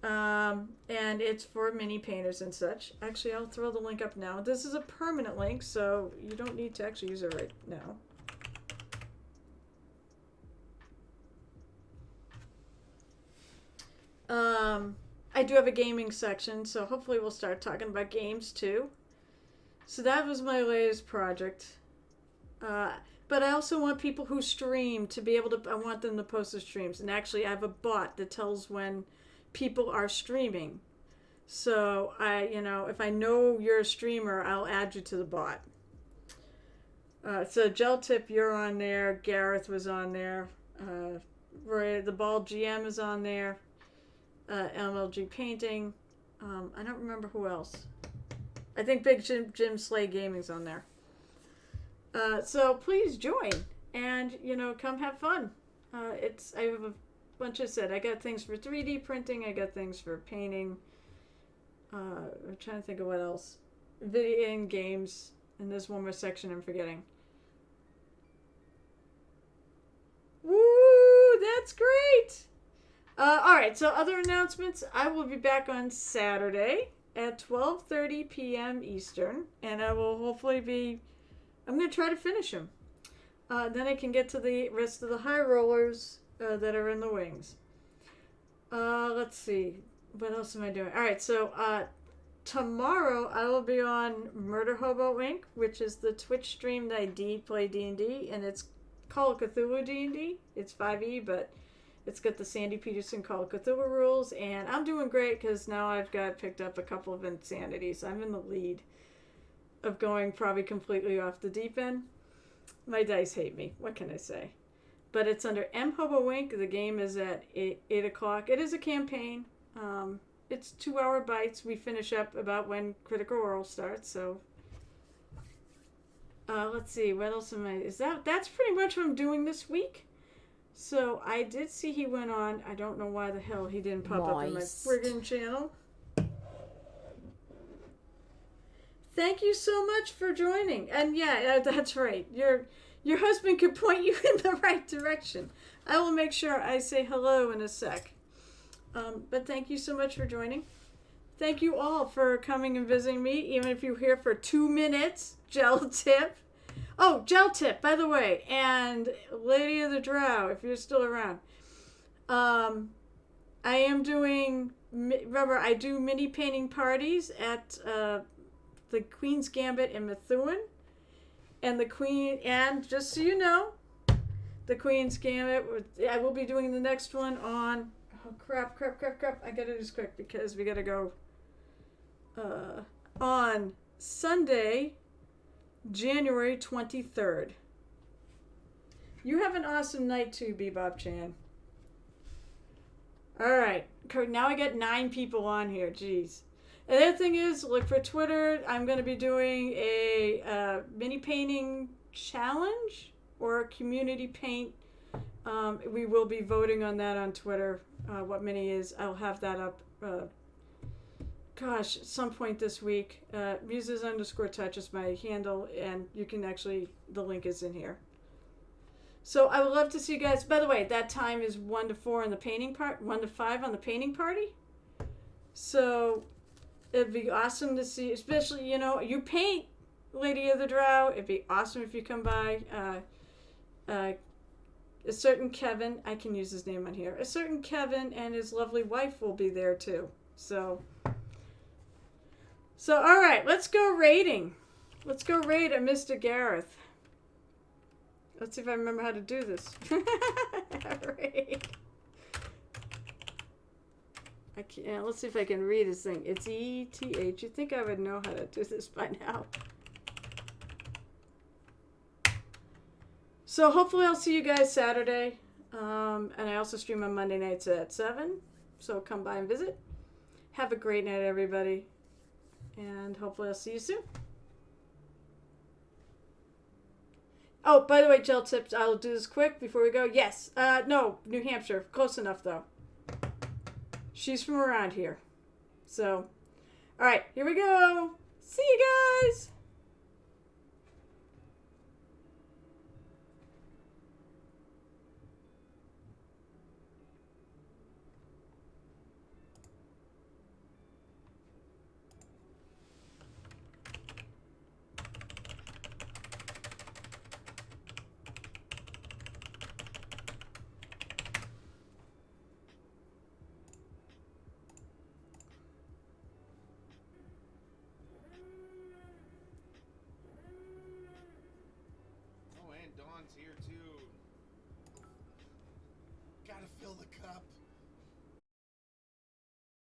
And it's for mini painters and such. Actually, I'll throw the link up now. This is a permanent link, so you don't need to actually use it right now. I do have a gaming section, so hopefully we'll start talking about games too. So that was my latest project. But I also want people who stream to be able to, I want them to post their streams. And actually, I have a bot that tells when people are streaming. So if I know you're a streamer, I'll add you to the bot. So Gel Tip, you're on there. Gareth was on there. Roy, the Bald GM is on there. MLG Painting. I don't remember who else. I think Big Jim Slay Gaming's on there. So please join and, come have fun. I have a bunch of I got things for 3D printing. I got things for painting. I'm trying to think of what else. Video and games. And there's one more section I'm forgetting. Woo! That's great! Alright, so other announcements. I will be back on Saturday at 12:30 p.m. Eastern. And I will hopefully I'm going to try to finish them. Then I can get to the rest of the high rollers that are in the wings. Let's see. What else am I doing? Alright, so tomorrow I will be on Murder Hobo Inc., which is the Twitch stream that I play D&D, and it's Call of Cthulhu D&D. It's 5e, but it's got the Sandy Peterson Call of Cthulhu rules, and I'm doing great because now I've got picked up a couple of insanities. I'm in the lead of going probably completely off the deep end. My dice hate me. What can I say? But it's under M Hobo Inc. The game is at 8 o'clock. It is a campaign. It's 2-hour bites. We finish up about when Critical Role starts. So let's see. What else am I? That's pretty much what I'm doing this week. So I did see he went on. I don't know why the hell he didn't pop up in my friggin' channel. Thank you so much for joining. And yeah, that's right. Your husband could point you in the right direction. I will make sure I say hello in a sec. But thank you so much for joining. Thank you all for coming and visiting me, even if you're here for 2 minutes. Gel tip. Oh, gel tip, by the way. And Lady of the Drow, if you're still around. I am doing, remember, I do mini painting parties at the Queen's Gambit in Methuen. And the Queen, and just so you know, the Queen's Gambit, I will be doing the next one on, oh crap. I gotta do this quick because we gotta go on Sunday, January 23rd. You have an awesome night too, Bebop Chan. Alright, now I got 9 people on here, jeez. And the other thing is, look for Twitter. I'm going to be doing a mini painting challenge or a community paint. We will be voting on that on Twitter, what mini is. I'll have that up, at some point this week. Muses_touch is my handle, and you can actually, the link is in here. So I would love to see you guys. By the way, that time is 1 to 4 on the painting part, 1 to 5 on the painting party. So it'd be awesome to see, especially, you paint, Lady of the Drow. It'd be awesome if you come by. A certain Kevin, I can use his name on here. A certain Kevin and his lovely wife will be there too. So all right, let's go raiding. Let's go raid a Mr. Gareth. Let's see if I remember how to do this. Raid. I can't. Let's see if I can read his thing. It's ETH. You'd think I would know how to do this by now. So hopefully I'll see you guys Saturday. And I also stream on Monday nights at 7. So come by and visit. Have a great night, everybody. And hopefully I'll see you soon. Oh, by the way, gel tips. I'll do this quick before we go. Yes. No, New Hampshire. Close enough, though. She's from around here. So, all right, here we go. See you guys. Here too. Gotta fill the cup.